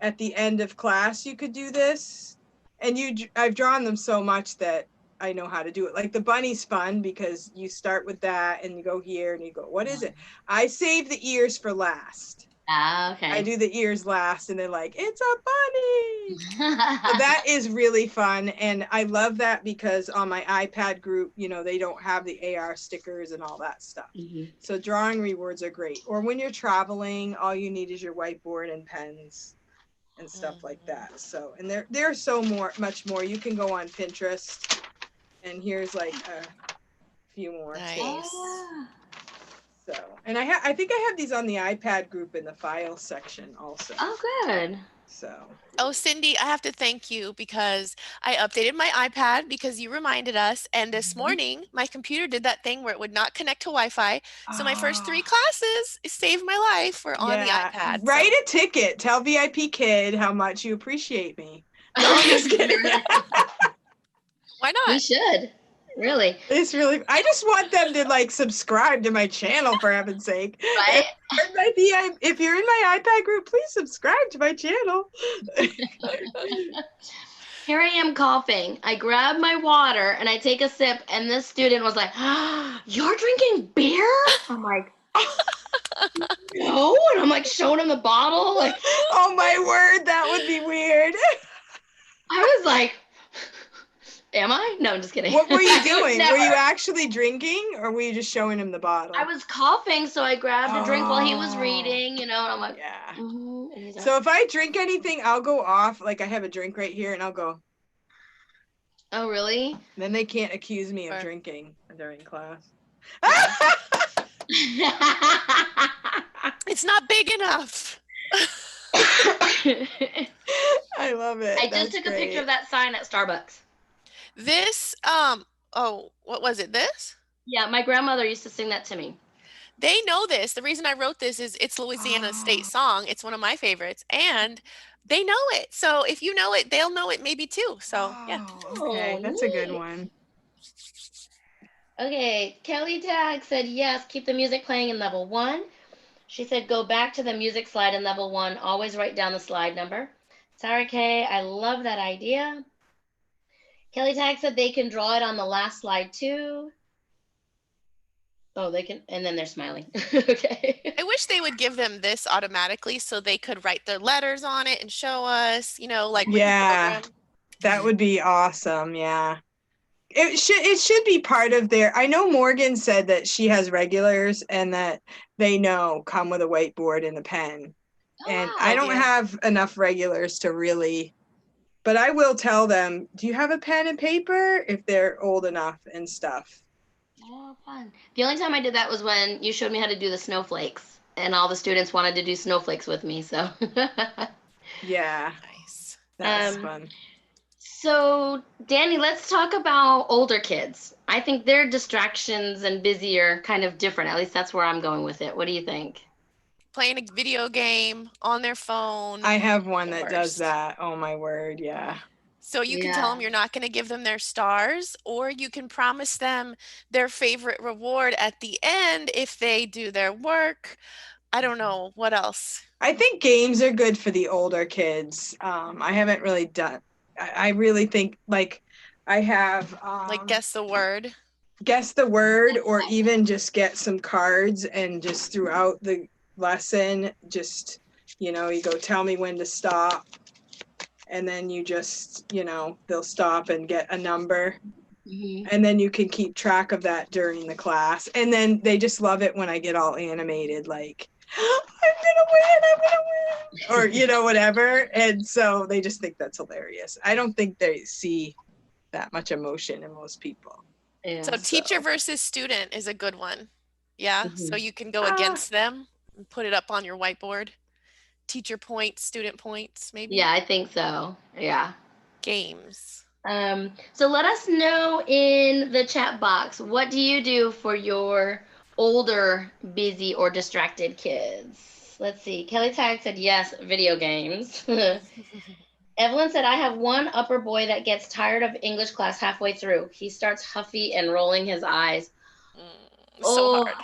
at the end of class, you could do this. And I've drawn them so much that I know how to do it. Like the bunny's fun because you start with that and you go here and you go, what is it? I save the ears for last. Ah, okay. I do the ears last, and they're like, it's a bunny. So that is really fun. And I love that because on my iPad group, you know, they don't have the AR stickers and all that stuff. So drawing rewards are great. Or when you're traveling, all you need is your whiteboard and pens and stuff like that. So, and there's so much more. You can go on Pinterest, and here's like a few more. Nice. So, and I think I have these on the iPad group in the file section also. Oh, good. So. Oh, Cindy, I have to thank you because I updated my iPad because you reminded us. And this morning, my computer did that thing where it would not connect to Wi-Fi. So my first 3 classes saved my life were on the iPad. Write a ticket. Tell VIP Kid how much you appreciate me. No, I'm just kidding. Why not? We should. Really. It's really, I just want them to like subscribe to my channel for heaven's sake. Right? If you're in my iPad group, please subscribe to my channel. Here I am coughing. I grab my water and I take a sip, and this student was like, you're drinking beer? I'm like, no. And I'm like showing him the bottle. Like, oh my word, that would be weird. I was like, am I? No, I'm just kidding. What were you doing? Never. Were you actually drinking, or were you just showing him the bottle? I was coughing, so I grabbed a drink while he was reading, you know, and I'm like, yeah. And he's like, So if I drink anything, I'll go off. Like I have a drink right here, and I'll go. oh, really? Then they can't accuse me of drinking during class. It's not big enough. I love it. I just took a picture of that sign at Starbucks. This, oh, what was it? This? Yeah, my grandmother used to sing that to me. They know this. The reason I wrote this is it's Louisiana's state song. It's one of my favorites, and they know it. So if you know it, they'll know it maybe too. So yeah. Okay, that's a good neat. one. Okay, Kelly Tag said yes, keep the music playing in level 1. She said go back to the music slide in level 1. Always write down the slide number. Sarah K, I love that idea. Kelly Tag said they can draw it on the last slide too. Oh, they can, and then they're smiling. Okay. I wish they would give them this automatically so they could write their letters on it and show us, you know, like with the program. That would be awesome. Yeah. It should be part of their. I know Morgan said that she has regulars and that they know come with a whiteboard and a pen. Oh, And wow. I don't idea. have enough regulars to really, but I will tell them, do you have a pen and paper if they're old enough and stuff. Oh, fun. The only time I did that was when you showed me how to do the snowflakes, and all the students wanted to do snowflakes with me. So, Yeah, Nice. that was um, fun. so Danny, let's talk about older kids. I think their distractions and busy are kind of different. At least that's where I'm going with it. What do you think? Playing a video game on their phone. I have one the that does worst. that. Oh my word, yeah. So you can tell Yeah. them you're not going to give them their stars, or you can promise them their favorite reward at the end if they do their work. I don't know. What else? I think games are good for the older kids. I haven't really done. I really think like I have Like guess the word. guess the word, or even just get some cards and just throughout the lesson, just you go tell me when to stop, and then you just they'll stop and get a number, Mhm. and then you can keep track of that during the class, and then they just love it when I get all animated like I'm gonna win, or whatever, and so they just think that's hilarious. I don't think they see that much emotion in most people. So Yeah. teacher versus student is a good one. Yeah. So Mhm. you can go Ah, against them and put it up on your whiteboard. Teacher points, student points, maybe. Yeah, I think so. Yeah. Games. So let us know in the chat box, what do you do for your older, busy, or distracted kids? Let's see. Kelly Tag said yes, video games. Evelyn said, I have one upper boy that gets tired of English class halfway through. He starts huffy and rolling his eyes. So Oh, hard.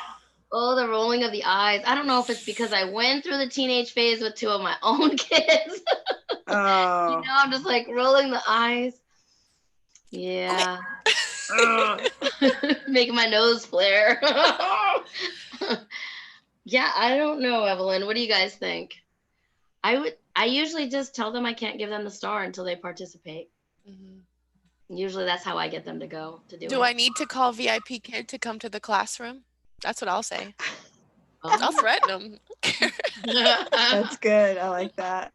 oh, the rolling of the eyes. I don't know if it's because I went through the teenage phase with two of my own kids. oh, I'm just like rolling the eyes. Okay. Yeah. Ugh. Making my nose flare. Yeah, I don't know, Evelyn. What do you guys think? I usually just tell them I can't give them the star until they participate. Mhm. Usually that's how I get them to go to do Do I it. need to call VIP kid to come to the classroom? That's what I'll say. I'll Oh. threaten them. that's good. I like that.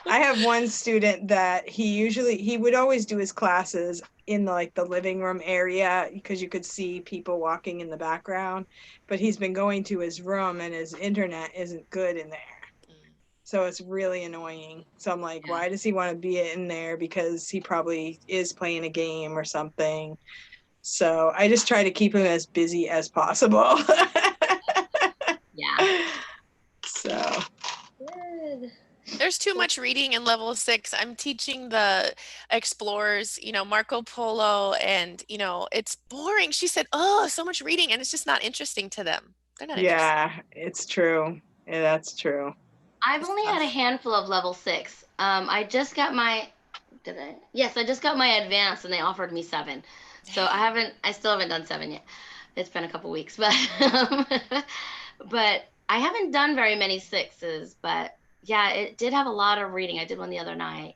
I have one student that he would always do his classes in the living room area because you could see people walking in the background, but he's been going to his room and his internet isn't good in there. So it's really annoying. So I'm like, Yeah. why does he want to be in there? Because he probably is playing a game or something. So I just try to keep him as busy as possible. Yeah. So Good. There's too much reading in level 6. I'm teaching the explorers, Marco Polo, and, it's boring. She said, oh, so much reading, and it's just not interesting to them. They're not interested. yeah, it's true. Yeah, that's true. I've It's only had a tough. handful of level 6. I just got my did I? Yes, I just got my advanced and they offered me 7. So I still haven't done 7 yet. It's been a couple weeks, but but I haven't done very many 6s, but yeah, it did have a lot of reading. I did one the other night.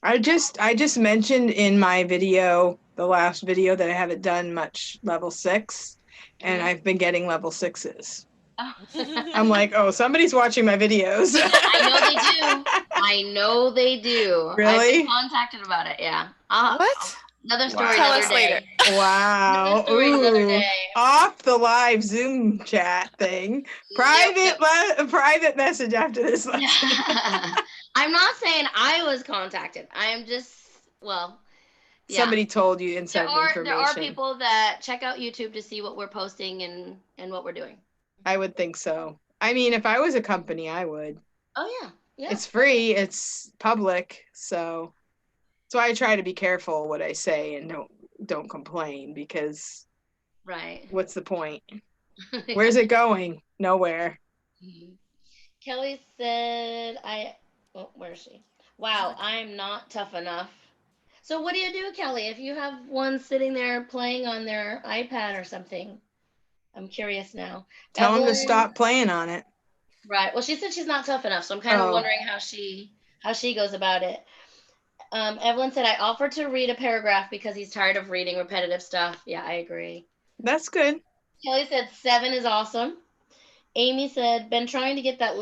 I just mentioned in my video, the last video, that I haven't done much level 6, and Mhm. I've been getting level 6s. Oh. I'm like, oh, somebody's watching my videos. I know they do. I know they do. I've been Really? contacted about it. Yeah. What? Another story Wow. Tell another us later. day. Another Wow. story another Ooh. day. Off the live Zoom chat thing. Yep. Private message after this Yeah. lesson. I'm not saying I was contacted. I am just, well, yeah. Somebody told you There inside are information. people that check out YouTube to see what we're posting and what we're doing. I would think so. I mean, if I was a company, I would. Oh yeah. Yeah. It's free, it's public, so that's why I try to be careful what I say and don't complain, because Right. what's the point? Where's it going? Nowhere. Mhm. Kelly said where is she? Wow, I'm not tough enough. So what do you do, Kelly, if you have one sitting there playing on their iPad or something? I'm curious now. Tell them to Evelyn, stop playing on it. right. Well, she said she's not tough enough, so I'm kind of Oh, wondering how she goes about it. Evelyn said, I offered to read a paragraph because he's tired of reading repetitive stuff. Yeah, I agree. That's good. Kelly said 7 is awesome. Amy said, been trying to get that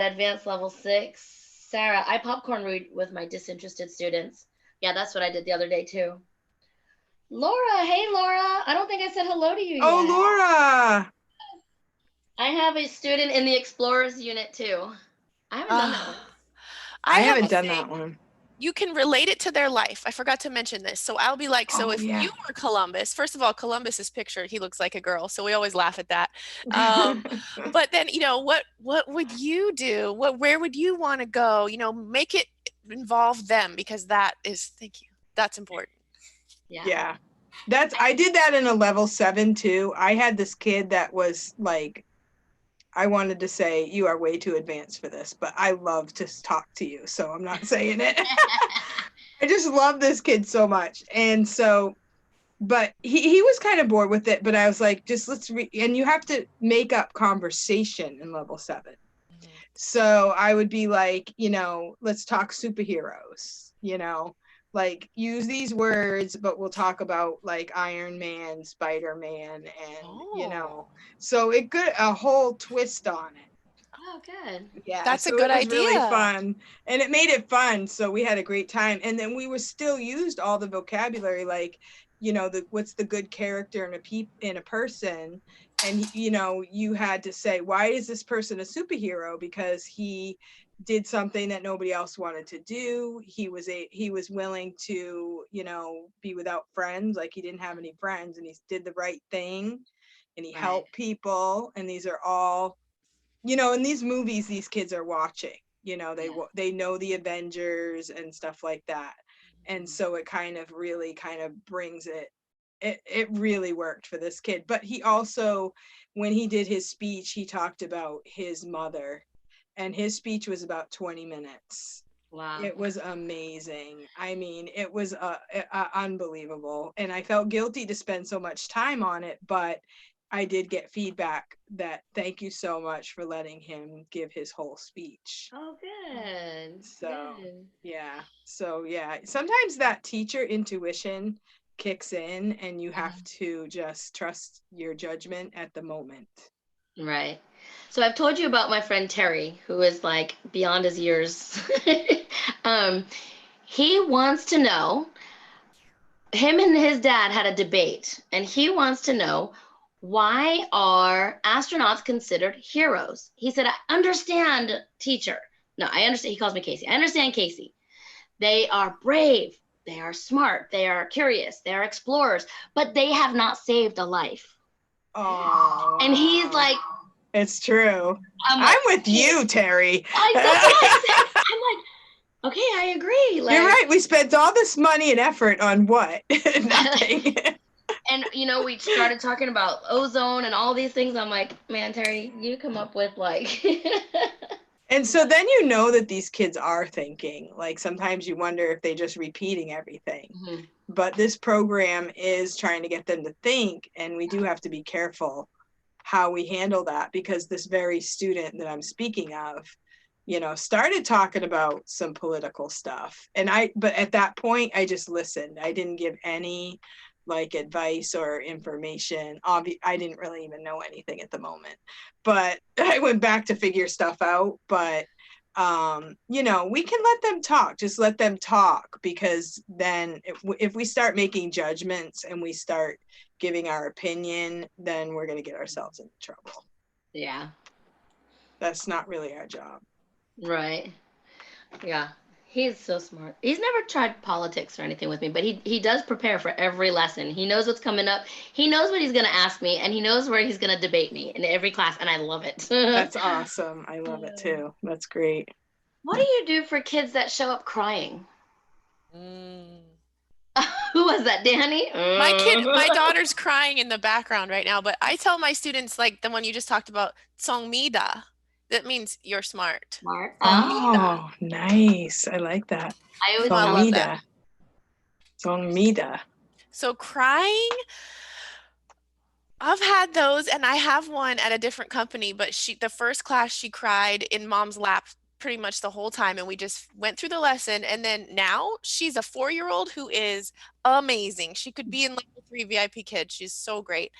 advanced level 6. Sarah, I popcorn read with my disinterested students. Yeah, that's what I did the other day too. Laura, hey Laura. I don't think I said hello to you yet. Oh, Laura. I have a student in the Explorers unit too. I haven't done that one. I have haven't a done thing. that one. You can relate it to their life. I forgot to mention this. So I'll be like, so Oh, if yeah. you were Columbus, first of all, Columbus is pictured, he looks like a girl. So we always laugh at that. But then, what would you do? Where would you want to go? Make it involve them, because thank you. That's important. Yeah. I did that in a level 7 too. I had this kid that was like, I wanted to say, you are way too advanced for this, but I love to talk to you, so I'm not saying it. I just love this kid so much. And so, but he was kind of bored with it, but I was like, just let's and you have to make up conversation in level 7. Mhm. So I would be like, let's talk superheroes, like use these words, but we'll talk about like Iron Man, Spider-Man, and so it got a whole twist on it. Oh, good. Yeah, That's a so good it was really idea. fun, and it made it fun. So we had a great time, and then we were still used all the vocabulary, like what's the good character in a person, and you had to say, why is this person a superhero? Because he did something that nobody else wanted to do. He was willing to be without friends, like he didn't have any friends, and he did the right thing, and he helped people, and these are all in these movies these kids are watching, they know the Avengers and stuff like that. And so it kind of brings it really worked for this kid. But he also, when he did his speech, he talked about his mother, and his speech was about 20 minutes. Wow. It was amazing. I mean, it was unbelievable, and I felt guilty to spend so much time on it, but I did get feedback that thank you so much for letting him give his whole speech. Oh, good. So Good. yeah. So yeah, sometimes that teacher intuition kicks in, and you have to just trust your judgment at the moment. Right. So I've told you about my friend Terry, who is like beyond his years. He wants to know, him and his dad had a debate, and he wants to know, why are astronauts considered heroes? He said, I understand, teacher. No, I understand. He calls me Casey. I understand, Casey. They are brave. They are smart. They are curious. They are explorers, but they have not saved a life. Oh, And he's like, it's true. I'm with you, Terry. That's what I said. I'm like, okay, I agree. Like, you're right. We spent all this money and effort on what? Nothing. And we started talking about ozone and all these things. I'm like, man, Terry, you come up with like. And so then that these kids are thinking. Like sometimes you wonder if they're just repeating everything. Mm-hmm. But this program is trying to get them to think, and we do have to be careful how we handle that, because this very student that I'm speaking of, started talking about some political stuff. But at that point, I just listened. I didn't give any like advice or information. I didn't really even know anything at the moment, but I went back to figure stuff out. But we can let them talk. Just let them talk, because then if we start making judgments and we start giving our opinion, then we're going to get ourselves into trouble. Yeah. That's not really our job. Right. Yeah. He's so smart. He's never tried politics or anything with me, but he does prepare for every lesson. He knows what's coming up. He knows what he's going to ask me, and he knows where he's going to debate me in every class, and I love it. That's awesome. I love it too. That's great. What do you do for kids that show up crying? Who was that, Danny? My daughter's crying in the background right now, but I tell my students, like the one you just talked about, "Songmida." That means you're smart. Smart. Oh, nice. I like that. I always love that. Songmida. So crying, I've had those, and I have one at a different company, but the first class she cried in mom's lap pretty much the whole time, and we just went through the lesson. And then now she's a 4-year-old who is amazing. She could be in level 3 VIP Kids. She's so great.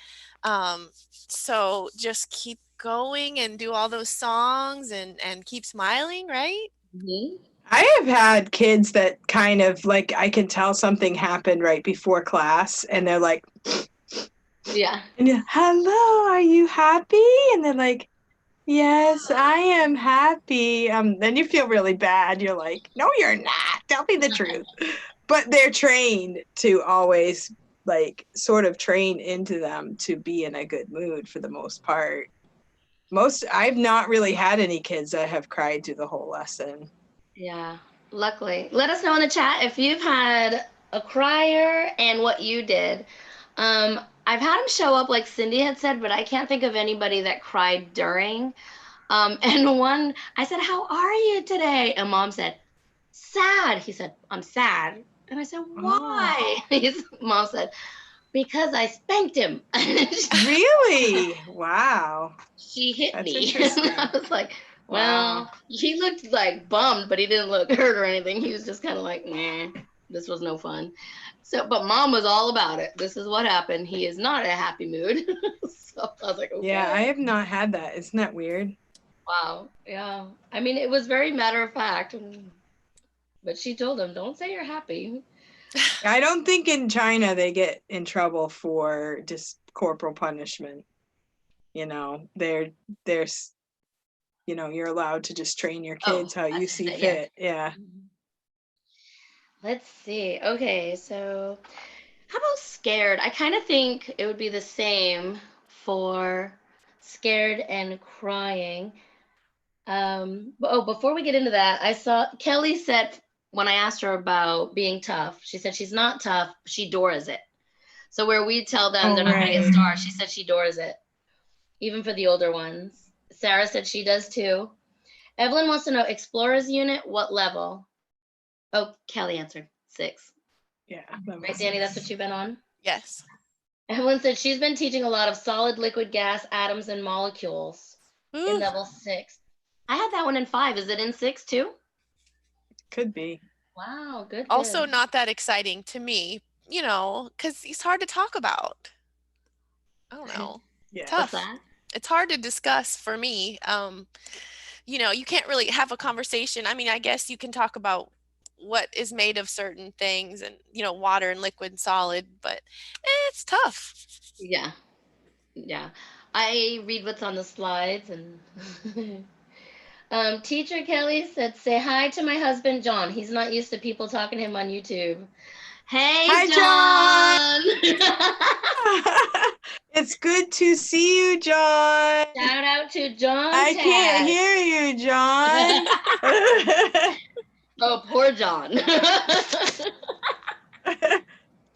So just keep going and do all those songs and keep smiling, right? Mhm. I have had kids that kind of like, I can tell something happened right before class and they're like, Yeah. and hello, are you happy? And they're like, yes, I am happy. Then you feel really bad. You're like, no, you're not. Tell me the truth. But they're trained to always like sort of train into them to be in a good mood for the most part. I've not really had any kids that have cried through the whole lesson. Yeah. Luckily. Let us know in the chat if you've had a crier and what you did. I've had them show up like Cindy had said, but I can't think of anybody that cried during. And one, I said, "How are you today?" And Mom said, "Sad." He said, "I'm sad." And I said, "Why?" Mom said, "Because I spanked him." Really? Wow. She hit That's me. interesting. And I was like, Wow. well, he looked like bummed, but he didn't look hurt or anything. He was just kind of like, nah, this was no fun. So, but Mom was all about it. This is what happened. He is not in a happy mood. So I was like, okay. Yeah, I have not had that. Isn't that weird? Wow. Yeah. I mean, it was very matter of fact. But she told him, don't say you're happy. I don't think in China they get in trouble for just corporal punishment. You know, there's, you know, you're allowed to just train your kids how you see fit. Yeah. Let's see. Okay, so how about scared? I kind of think it would be the same for scared and crying. Before we get into that, I saw Kelly said when I asked her about being tough, she said she's not tough, she doors it. So where we tell them they're not going to get stars, she said she doors it, even for the older ones. Sarah said she does too. Evelyn wants to know, Explorers unit, what level? Oh, Kelly answered 6. Yeah. Right, Danny, that's what you've been on? Yes. Evelyn said she's been teaching a lot of solid, liquid, gas, atoms, and molecules in level 6. I had that one in 5. Is it in 6 too? Could be. Wow, good. Also not that exciting to me, you know, because he's hard to talk about. I don't know. Yeah. Tough. What's that? It's hard to discuss for me. You know, you can't really have a conversation. I mean, I guess you can talk about what is made of certain things and, you know, water and liquid and solid, but it's tough. Yeah. Yeah. I read what's on the slides and Teacher Kelly said, say hi to my husband, John. He's not used to people talking to him on YouTube. Hey, Hi, John. It's good to see you, John. Shout out to John. I can't hear you, John. Oh, poor John.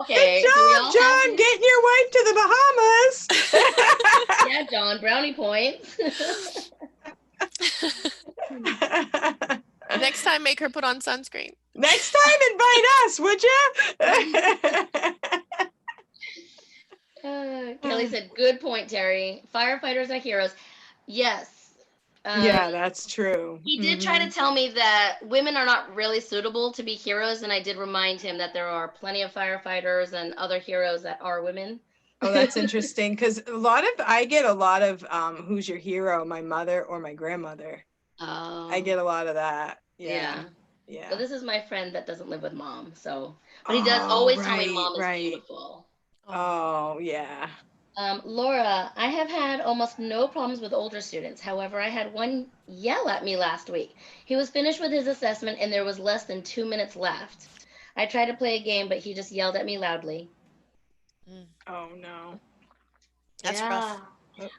Okay. Good job, John, getting your wife to the Bahamas. Yeah, John, brownie points. Next time, make her put on sunscreen. Next time, invite us, would you? Kelly said, good point, Terry. Firefighters are heroes. Yes. Yeah, that's true. He did try to tell me that women are not really suitable to be heroes, and I did remind him that there are plenty of firefighters and other heroes that are women. Oh, that's interesting, because I get a lot of who's your hero, my mother or my grandmother. Oh. I get a lot of that. Yeah. Yeah. Well, this is my friend that doesn't live with Mom, so, but he does always tell me Mom is beautiful. Oh, yeah. Laura, I have had almost no problems with older students. However, I had one yell at me last week. He was finished with his assessment and there was less than 2 minutes left. I tried to play a game, but he just yelled at me loudly. Oh, no. That's rough.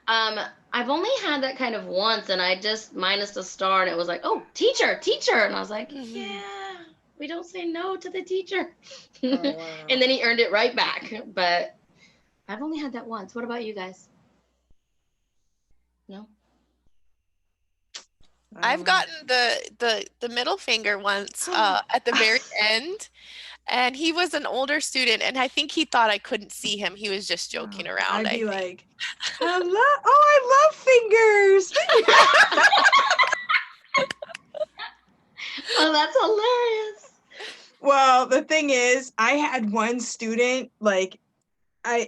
I've only had that kind of once, and I just minus a star, and it was like, oh, teacher, and I was like, yeah, we don't say no to the teacher. Oh, wow. And then he earned it right back, but I've only had that once. What about you guys? No? I've gotten the middle finger once at the very end, and he was an older student, and I think he thought I couldn't see him. He was just joking around. I'd be like, hello? Oh, I love fingers. Oh, that's hilarious. Well, the thing is, I had one student, like,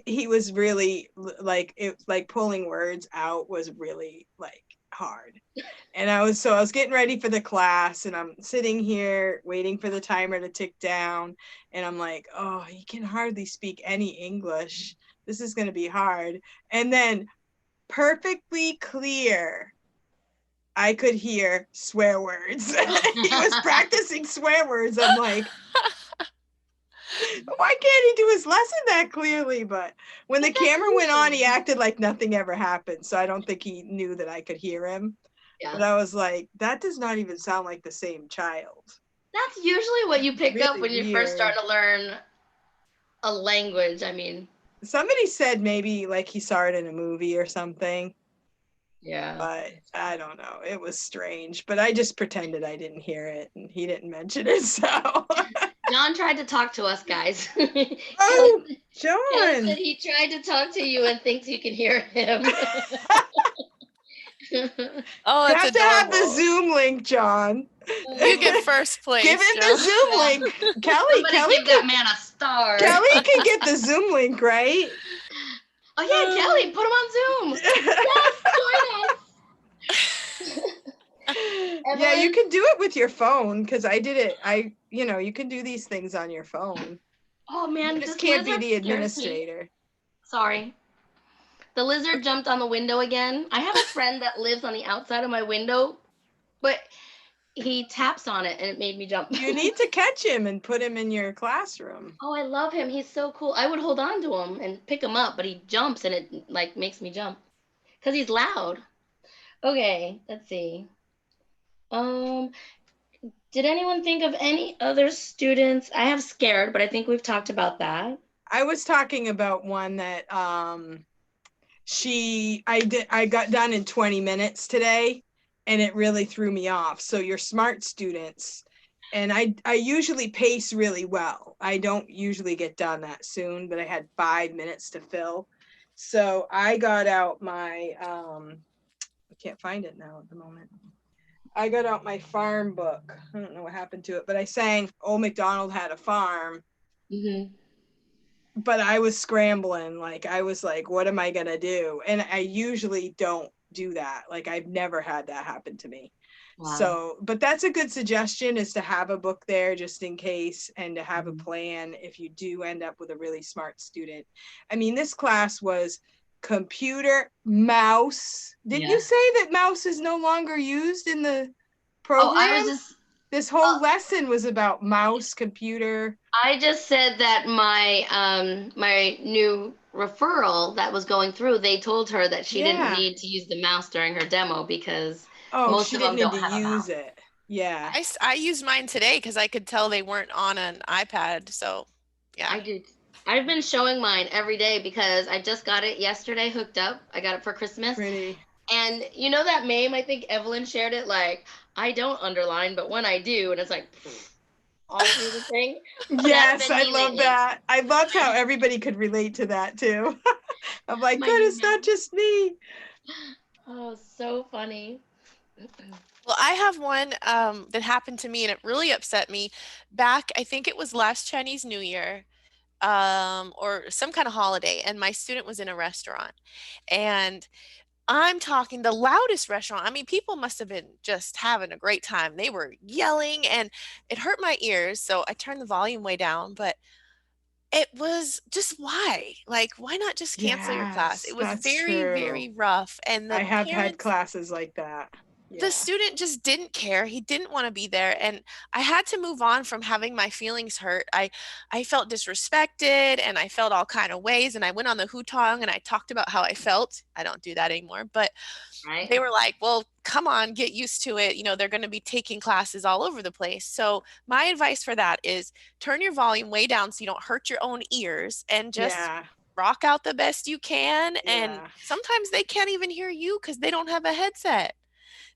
he was really like, pulling words out was really like hard. And I was getting ready for the class, and I'm sitting here waiting for the timer to tick down, and I'm like, oh, he can hardly speak any English. This is going to be hard. And then perfectly clear, I could hear swear words. He was practicing swear words. I'm like, why can't he do his lesson that clearly? But when the camera went on, he acted like nothing ever happened. So I don't think he knew that I could hear him. Yeah. But I was like, that does not even sound like the same child. That's usually what you pick up Really when you weird. first start to learn a language. I mean, Somebody said maybe like he saw it in a movie or something, yeah. but I don't know. It was strange, but I just pretended I didn't hear it, and he didn't mention it. So John tried to talk to us, guys. oh, Kelly John. said he tried to talk to you and thinks you can hear him. Oh, You that's have to have the adorable. Zoom link, John. You get first place. Give him John. the Zoom link. Somebody give that man a star. Kelly can get the Zoom link, right? Oh yeah, Kelly, put him on Zoom. Yes, join us. Yeah, you can do it with your phone, because I did it. You can do these things on your phone. Oh man, You just this can't be lizard the scares me. administrator. Sorry. The lizard jumped on the window again. I have a friend that lives on the outside of my window, but he taps on it and it made me jump. You need to catch him and put him in your classroom. Oh, I love him. He's so cool. I would hold on to him and pick him up, but he jumps and it like makes me jump because he's loud. Okay, let's see. Did anyone think of any other students? I have scared, but I think we've talked about that. I was talking about one that I got done in 20 minutes today, and it really threw me off. So your smart students, and I usually pace really well. I don't usually get done that soon, but I had 5 minutes to fill. So I got out my I can't find it now at the moment. I got out my farm book. I don't know what happened to it, but I sang Old MacDonald Had a Farm. Mm-hmm. But I was scrambling. Like, I was like, what am I going to do? And I usually don't do that. Like, I've never had that happen to me. Wow. So, but that's a good suggestion, is to have a book there just in case, and to have a plan if you do end up with a really smart student. I mean, this class was computer, mouse. Didn't you say that mouse is no longer used in the program? Oh, I was just this whole lesson was about mouse, computer. I just said that my my new referral that was going through, they told her that she didn't need to use the mouse during her demo because most she of didn't them need don't have to a use mouse. it. Yeah. I used mine today because I could tell they weren't on an iPad. So, yeah. I do. I've been showing mine every day because I just got it yesterday hooked up. I got it for Christmas. Pretty. And you know that meme, I think Evelyn shared it, like, I don't underline, but when I do, and it's like all through the thing. Yes, I love that. I loved how everybody could relate to that too. I'm like, good, it's not just me. Oh, so funny. Well, I have one that happened to me and it really upset me back, I think it was last Chinese New Year, or some kind of holiday, and my student was in a restaurant, and I'm talking the loudest restaurant. I mean, people must have been just having a great time. They were yelling and it hurt my ears, so I turned the volume way down, but it was just why? Like, why not just cancel your class? It was that's very, true. very rough, and the I have had parents, classes like that. the student just didn't care. He didn't want to be there, and I had to move on from having my feelings hurt. I felt disrespected, and I felt all kind of ways, and I went on the hutong and I talked about how I felt. I don't do that anymore, but they were like, well, come on, get used to it. You know, they're going to be taking classes all over the place. So my advice for that is turn your volume way down so you don't hurt your own ears, and just rock out the best you can. And sometimes they can't even hear you because they don't have a headset.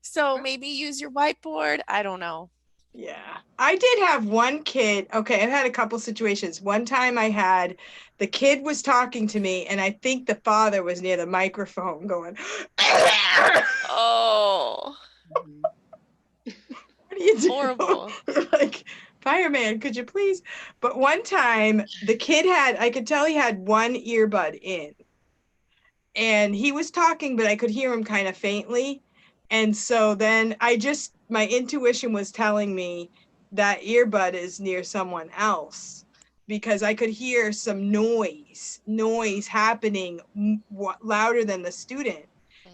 So maybe use your whiteboard. I don't know. Yeah. I did have one kid. Okay, I've had a couple situations. One time I had, the kid was talking to me, and I think the father was near the microphone going, oh. I do you do? Horrible. Like, fireman, could you please? But one time the kid I could tell he had one earbud in. And he was talking, but I could hear him kind of faintly. And so then my intuition was telling me that earbud is near someone else because I could hear some noise happening louder than the student.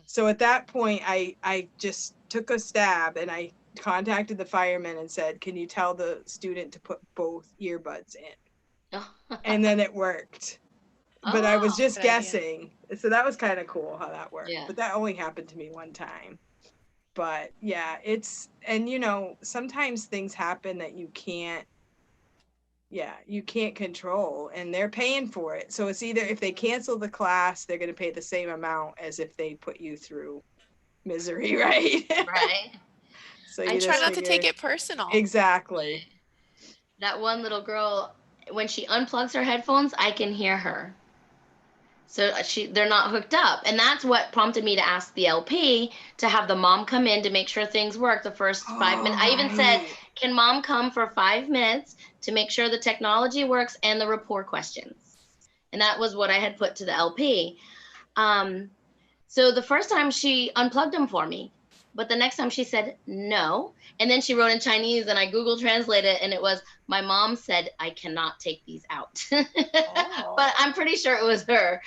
So at that point, I just took a stab and I contacted the firemen and said, can you tell the student to put both earbuds in? And then it worked. But I was just Good idea. guessing. So that was kind of cool how that worked. Yeah. But that only happened to me one time. But yeah, and sometimes things happen that you can't control, and they're paying for it. So it's either if they cancel the class, they're going to pay the same amount as if they put you through misery, right? Right. So I you try just not to take figure- it personal. Exactly. That one little girl, when she unplugs her headphones, I can hear her. So they're not hooked up. And that's what prompted me to ask the LP to have the mom come in to make sure things work the first 5 minutes. I even said, right. can mom come for 5 minutes to make sure the technology works and the rapport questions? And that was what I had put to the LP. So the first time she unplugged them for me, but the next time she said no. And then she wrote in Chinese and I Google translated and it was, my mom said, I cannot take these out. But I'm pretty sure it was her.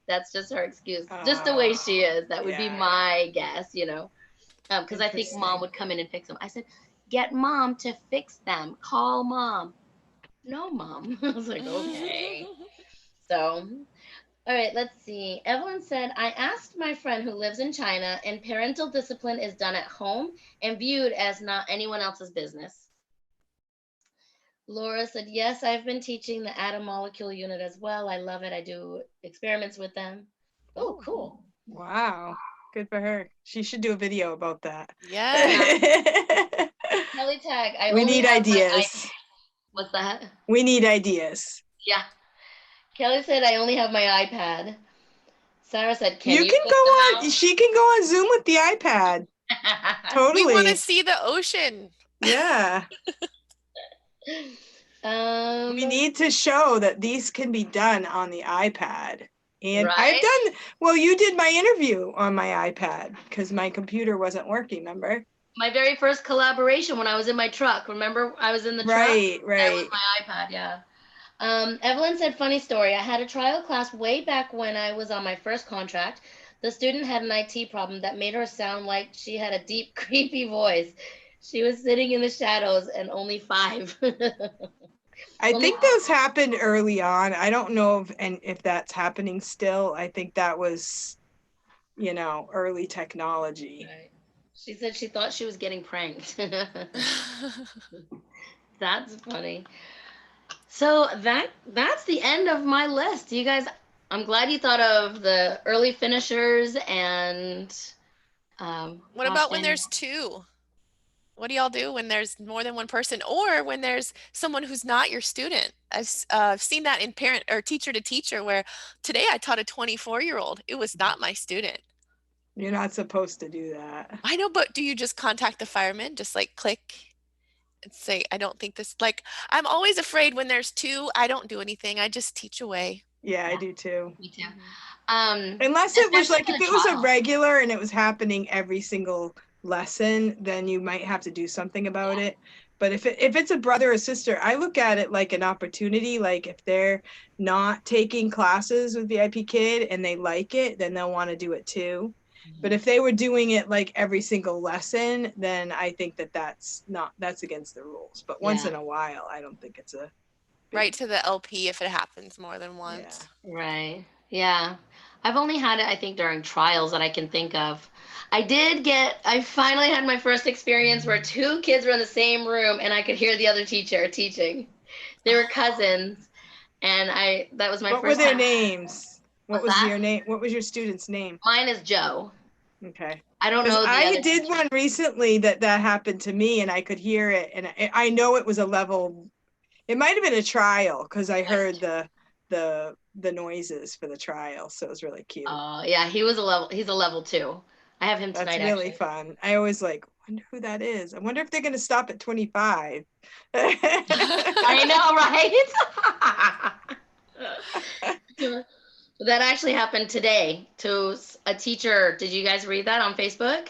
That's just her excuse. Just the way she is. That would be my guess, because I think mom would come in and fix them. I said, get mom to fix them. Call mom. No, mom. I was like, okay. So, all right, let's see. Evelyn said, I asked my friend who lives in China, and parental discipline is done at home and viewed as not anyone else's business. Laura said, yes, I've been teaching the atom molecule unit as well. I love it. I do experiments with them. Oh, cool. Wow. Good for her. She should do a video about that. Yeah. Kelly Tag, We need ideas. What's that? We need ideas. Yeah. Kelly said, I only have my iPad. Sarah said, can you can go on. She can go on Zoom with the iPad. Totally. We want to see the ocean. Yeah. We need to show that these can be done on the iPad. And right? You did my interview on my iPad because my computer wasn't working, remember? My very first collaboration when I was in my truck. Remember, I was in the truck? Right. That was my iPad, yeah. Evelyn said, funny story. I had a trial class way back when I was on my first contract. The student had an IT problem that made her sound like she had a deep, creepy voice. She was sitting in the shadows and only 5. I think those happened early on. I don't know if that's happening still. I think that was, early technology. Right. She said she thought she was getting pranked. That's funny. So that's the end of my list. You guys, I'm glad you thought of the early finishers and what about when there's 2? What do y'all do when there's more than one person, or when there's someone who's not your student? I've seen that in parent or teacher to teacher, where today I taught a 24-year-old. It was not my student. You're not supposed to do that. I know, but do you just contact the fireman? Just like click and say, I don't think this, I'm always afraid when there's 2, I don't do anything. I just teach away. Yeah, I do too. Me too. Unless it was if it was a regular and it was happening every single lesson, then you might have to do something about it. But if it's a brother or sister, I look at it like an opportunity. Like if they're not taking classes with VIP Kid and they like it, then they'll want to do it too. But if they were doing it like every single lesson, then I think that's against the rules. But once in a while, I don't think it's a right to the LP if it happens more than once. Right. Yeah. I've only had it, I think, during trials that I can think of. I finally had my first experience where 2 kids were in the same room and I could hear the other teacher teaching. They were cousins, and that was my first time. What were their names? What was that? your name? What was your student's name? Mine is Joe. Okay. I don't know. I did one recently that happened to me, and I could hear it, and I know it was a level. It might have been a trial because I heard the noises for the trial, so it was really cute. Yeah, he's a level 2. I have him tonight. That's really fun. I always like, wonder who that is. I wonder if they're going to stop at 25. I know, right? That actually happened today to a teacher. Did you guys read that on Facebook?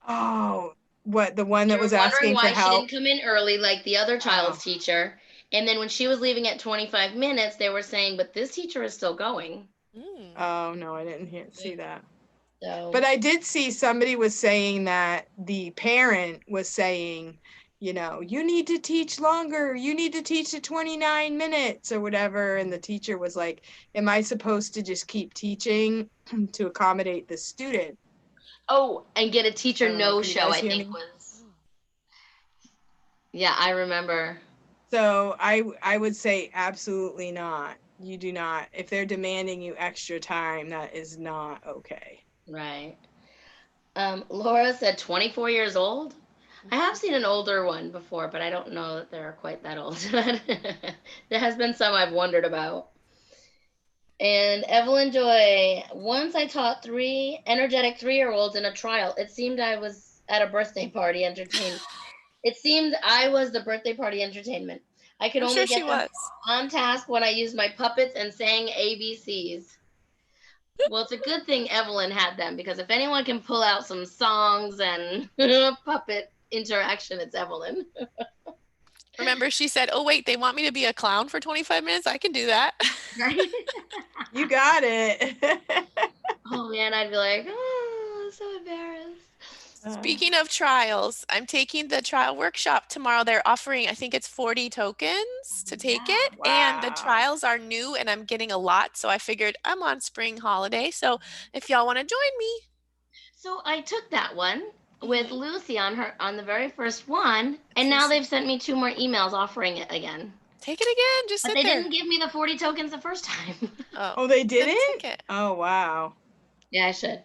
Oh, what, the one They that were was wondering asking for why she help? didn't come in early like the other child's Oh. teacher. And then when she was leaving at 25 minutes, they were saying, but this teacher is still going. Mm. Oh, no, I didn't see that. So, But I did see somebody was saying that the parent was saying, you know, you need to teach longer. You need to teach to 29 minutes or whatever. And the teacher was like, am I supposed to just keep teaching to accommodate the student? oh, and get a I teacher don't know, no can you show, guys I hear think me? was. Yeah, I remember. So I would say absolutely not. You do not. If they're demanding you extra time, that is not okay. Right. Laura said 24 years old. I have seen an older one before, but I don't know that they're quite that old. There has been some I've wondered about. And Evelyn Joy, once I taught 3 energetic 3-year-olds in a trial. It seemed I was at a birthday party entertainment. It seemed I was the birthday party entertainment. I could I'm only sure she get them was. on task when I used my puppets and sang ABCs. Well, it's a good thing Evelyn had them, because if anyone can pull out some songs and puppet interaction, it's Evelyn. Remember, she said, "Oh wait, they want me to be a clown for 25 minutes. I can do that." Right? You got it. Oh man, I'd be like, oh, so embarrassed. Speaking of trials, I'm taking the trial workshop tomorrow. They're offering, I think it's 40 tokens to take it. And the Wow. trials are new and I'm getting a lot. So I figured I'm on spring holiday. So if y'all want to join me. So I took that one with Mhm. Lucy on the very first one, and now they've sent me 2 more emails offering it again. Take it again. Just But sit they there. didn't give me the 40 tokens the first time. Oh, they then didn't? take it. Oh, wow. Yeah, I should.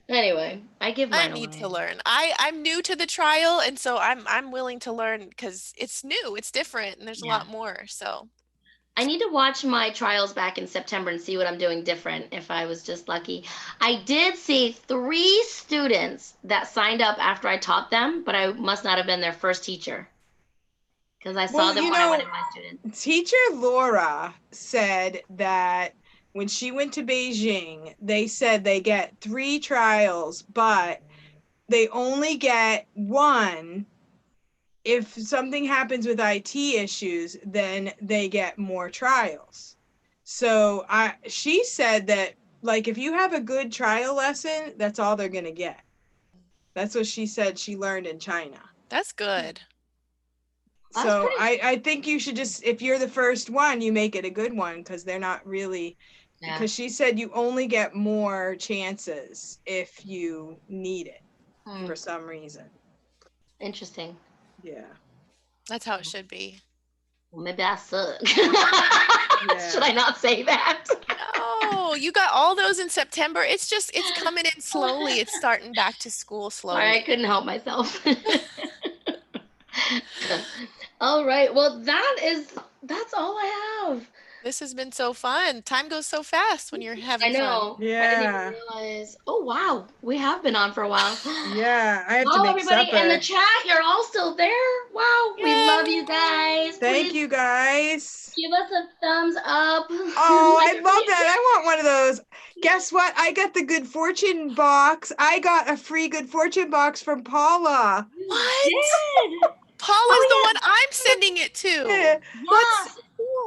Anyway, I give I mine need to away. learn. I'm new to the trial, and so I'm willing to learn because it's new, it's different, and there's a Yeah. lot more. So I need to watch my trials back in September and see what I'm doing different if I was just lucky. I did see 3 students that signed up after I taught them, but I must not have been their first teacher, because I saw Well, them you when I know, went in my students. Teacher Laura said that when she went to Beijing, they said they get 3 trials, but they only get 1. If something happens with IT issues, then they get more trials. So she said that, like, if you have a good trial lesson, that's all they're going to get. That's what she said she learned in China. that's good. That's So pretty. I think you should just, if you're the first one, you make it a good one, because they're not really, Yeah. because she said you only get more chances if you need it for some reason. Interesting. Yeah. That's how it should be. Well, maybe I suck. Yeah. Should I not say that? No, you got all those in September. It's coming in slowly. It's starting back to school Sorry, I slowly. couldn't help myself. All right. Well, that's all I have. This has been so fun. Time goes so fast when you're I having fun. know. I Yeah. didn't even realize. Oh wow, we have been on for a while. Yeah, I have to Wow, make everybody in the supper. chat, you're all still there. Wow, we love you guys. Thank Please you guys. give us a thumbs up. Oh, Like I love that. I want one of those. Guess what? I got the Good Fortune box. I got a free Good Fortune box from Paula. What? Good. Paula's the Oh, one I'm sending it to. Yeah. Yes.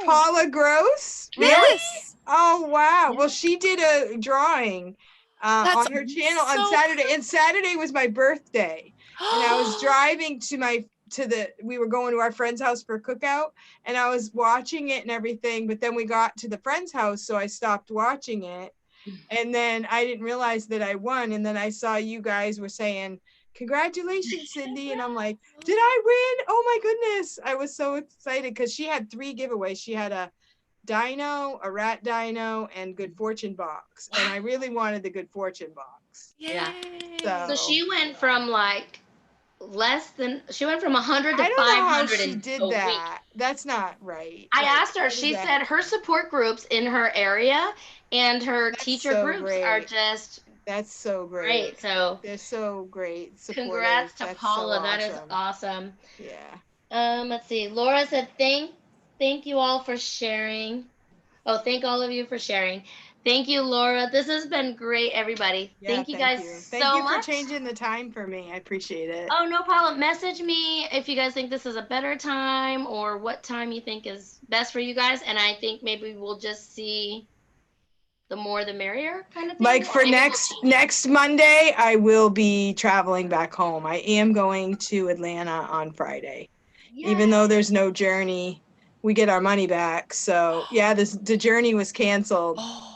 Paula Gross? Really? Yes. Oh, wow. Well, she did a drawing That's on her channel on so Saturday, and Saturday was my birthday. And I was driving we were going to our friend's house for a cookout, and I was watching it and everything, but then we got to the friend's house, so I stopped watching it. And then I didn't realize that I won. And then I saw you guys were saying, congratulations, Cindy. And I'm like, did I win? Oh my goodness. I was so excited because she had 3 giveaways. She had a dino, a rat dino, and Good Fortune box. And I really wanted the Good Fortune box. Yeah. Yay. So she went from like she went from 100 to I don't know how 500 she in did a week. that. That's not right. I Like, asked her, how does she that- said her support groups in her area and her That's teacher so groups are great. just That's so great. Great. So They're so great. Supportive. congrats to That's Paula. so That is awesome. awesome. Yeah. Let's see. Laura said, thank you all for sharing. Oh, thank all of you for sharing. Thank you, Laura. This has been great, everybody. Yeah, thank you guys Thank so you for much. changing the time for me. I appreciate it. Oh, no problem. Message me if you guys think this is a better time or what time you think is best for you guys. And I think maybe we'll just see the more the merrier kind of thing. Like for Or maybe next Monday, I will be traveling back home. I am going to Atlanta on Friday. Even though there's no journey, we get our money back. So yeah, the journey was canceled. Oh,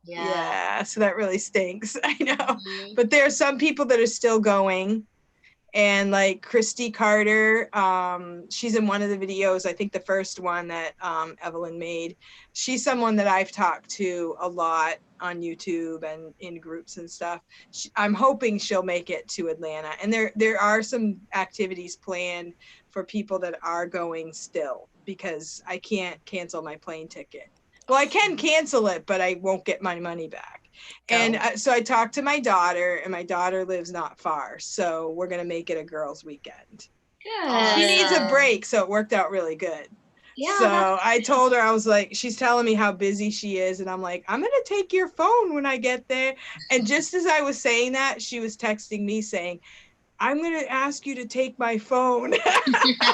Yeah, so that really stinks. I know. Mhm. But there are some people that are still going. And like Christy Carter, she's in one of the videos, I think the first one that Evelyn made. She's someone that I've talked to a lot on YouTube and in groups and stuff. I'm hoping she'll make it to Atlanta. And there are some activities planned for people that are going still, because I can't cancel my plane ticket. Well, I can cancel it, but I won't get my money back. And so I talked to my daughter, and my daughter lives not far. So we're going to make it a girls' weekend. Good. She needs a break, so it worked out really good. Yeah, So I told her, I was like, she's telling me how busy she is. And I'm like, I'm going to take your phone when I get there. And just as I was saying that, she was texting me saying, I'm going to ask you to take my phone.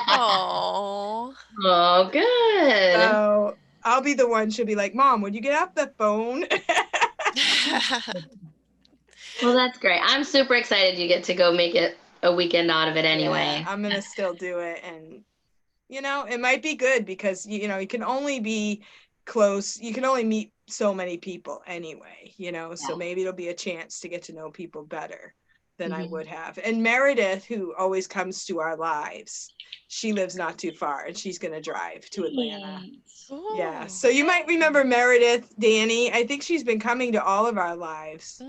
oh. Oh, good. So I'll be the one. She'll be like, Mom, would you get off the phone? Well, that's great. I'm super excited you get to go make it a weekend out of it anyway. Yeah, I'm going to still do it. And, you know, it might be good because, you know, you can only be close. You can only meet so many people anyway, you know, so maybe it'll be a chance to get to know people better than I would have. And Meredith, who always comes to our lives, she lives not too far, and she's going to drive to Atlanta. Yeah, so you might remember Meredith, Danny. I think she's been coming to all of our lives.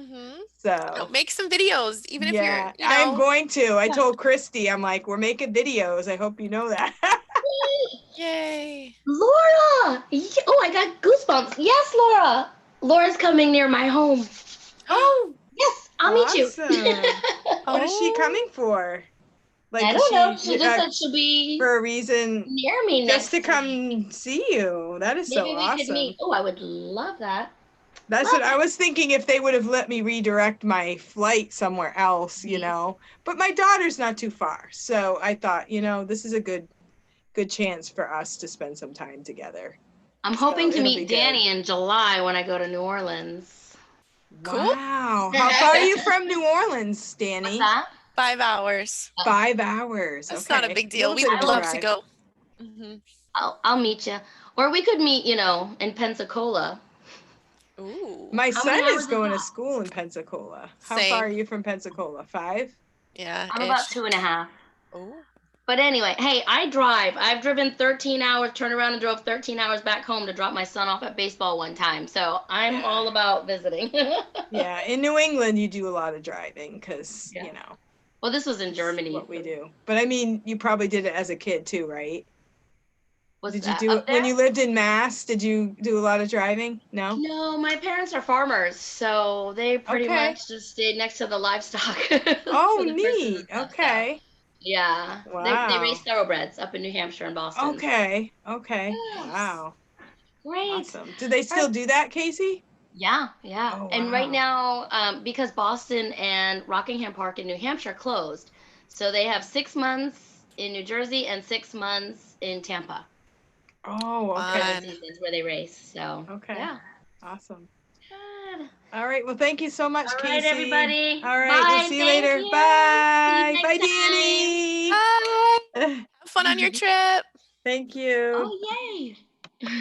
So make some videos, even if you're, you know. I'm going to. I told Christy, I'm like, we're making videos. I hope you know that. Yay. Laura! Oh, I got goosebumps. Yes, Laura. Laura's coming near my home. Oh, yes, I'll meet you. What is she coming for? Like, I don't know. She just said she'll be for a reason near me just next to come see you. That is so awesome. Maybe we could meet. Oh, I would love that. That's what I was thinking, if they would have let me redirect my flight somewhere else, you know. But my daughter's not too far. So I thought, you know, this is a good chance for us to spend some time together. I'm hoping to meet Danny in July when I go to New Orleans. Cool. Wow. How far are you from New Orleans, Danny? What's that? 5 hours. 5 hours. That's okay. not a big deal. We would love to go. I'll meet you. Or we could meet, you know, in Pensacola. Ooh. My son is going to school in Pensacola. How far are you from Pensacola? 5? Yeah. I'm about 2.5. Oh. But anyway, hey, I drive. I've driven 13 hours, turned around and drove 13 hours back home to drop my son off at baseball one time. So I'm all about visiting. Yeah, in New England, you do a lot of driving because, you know. Well, this was in Germany. What we do. But I mean, you probably did it as a kid too, right? Did you do it when you lived in Mass? Did you do a lot of driving? No? No, my parents are farmers, so they pretty much just stayed next to the livestock. Oh, neat. Okay. Yeah. Wow. They raise thoroughbreds up in New Hampshire and Boston. Okay. Okay. Yes. Wow. Great. Awesome. Do they still do that, Casey? Yeah, yeah. Oh, And wow. right now, because Boston and Rockingham Park in New Hampshire closed, so they have 6 months in New Jersey and 6 months in Tampa. Oh, okay. Seasons where they race. So okay. Yeah. Awesome. Good. All right. Well, thank you so much, All Casey. right, everybody. All right. Bye. We'll see you Thank later. you. Bye. See you Bye, next Danny. Bye. Have fun on your trip. Thank you. Oh, yay.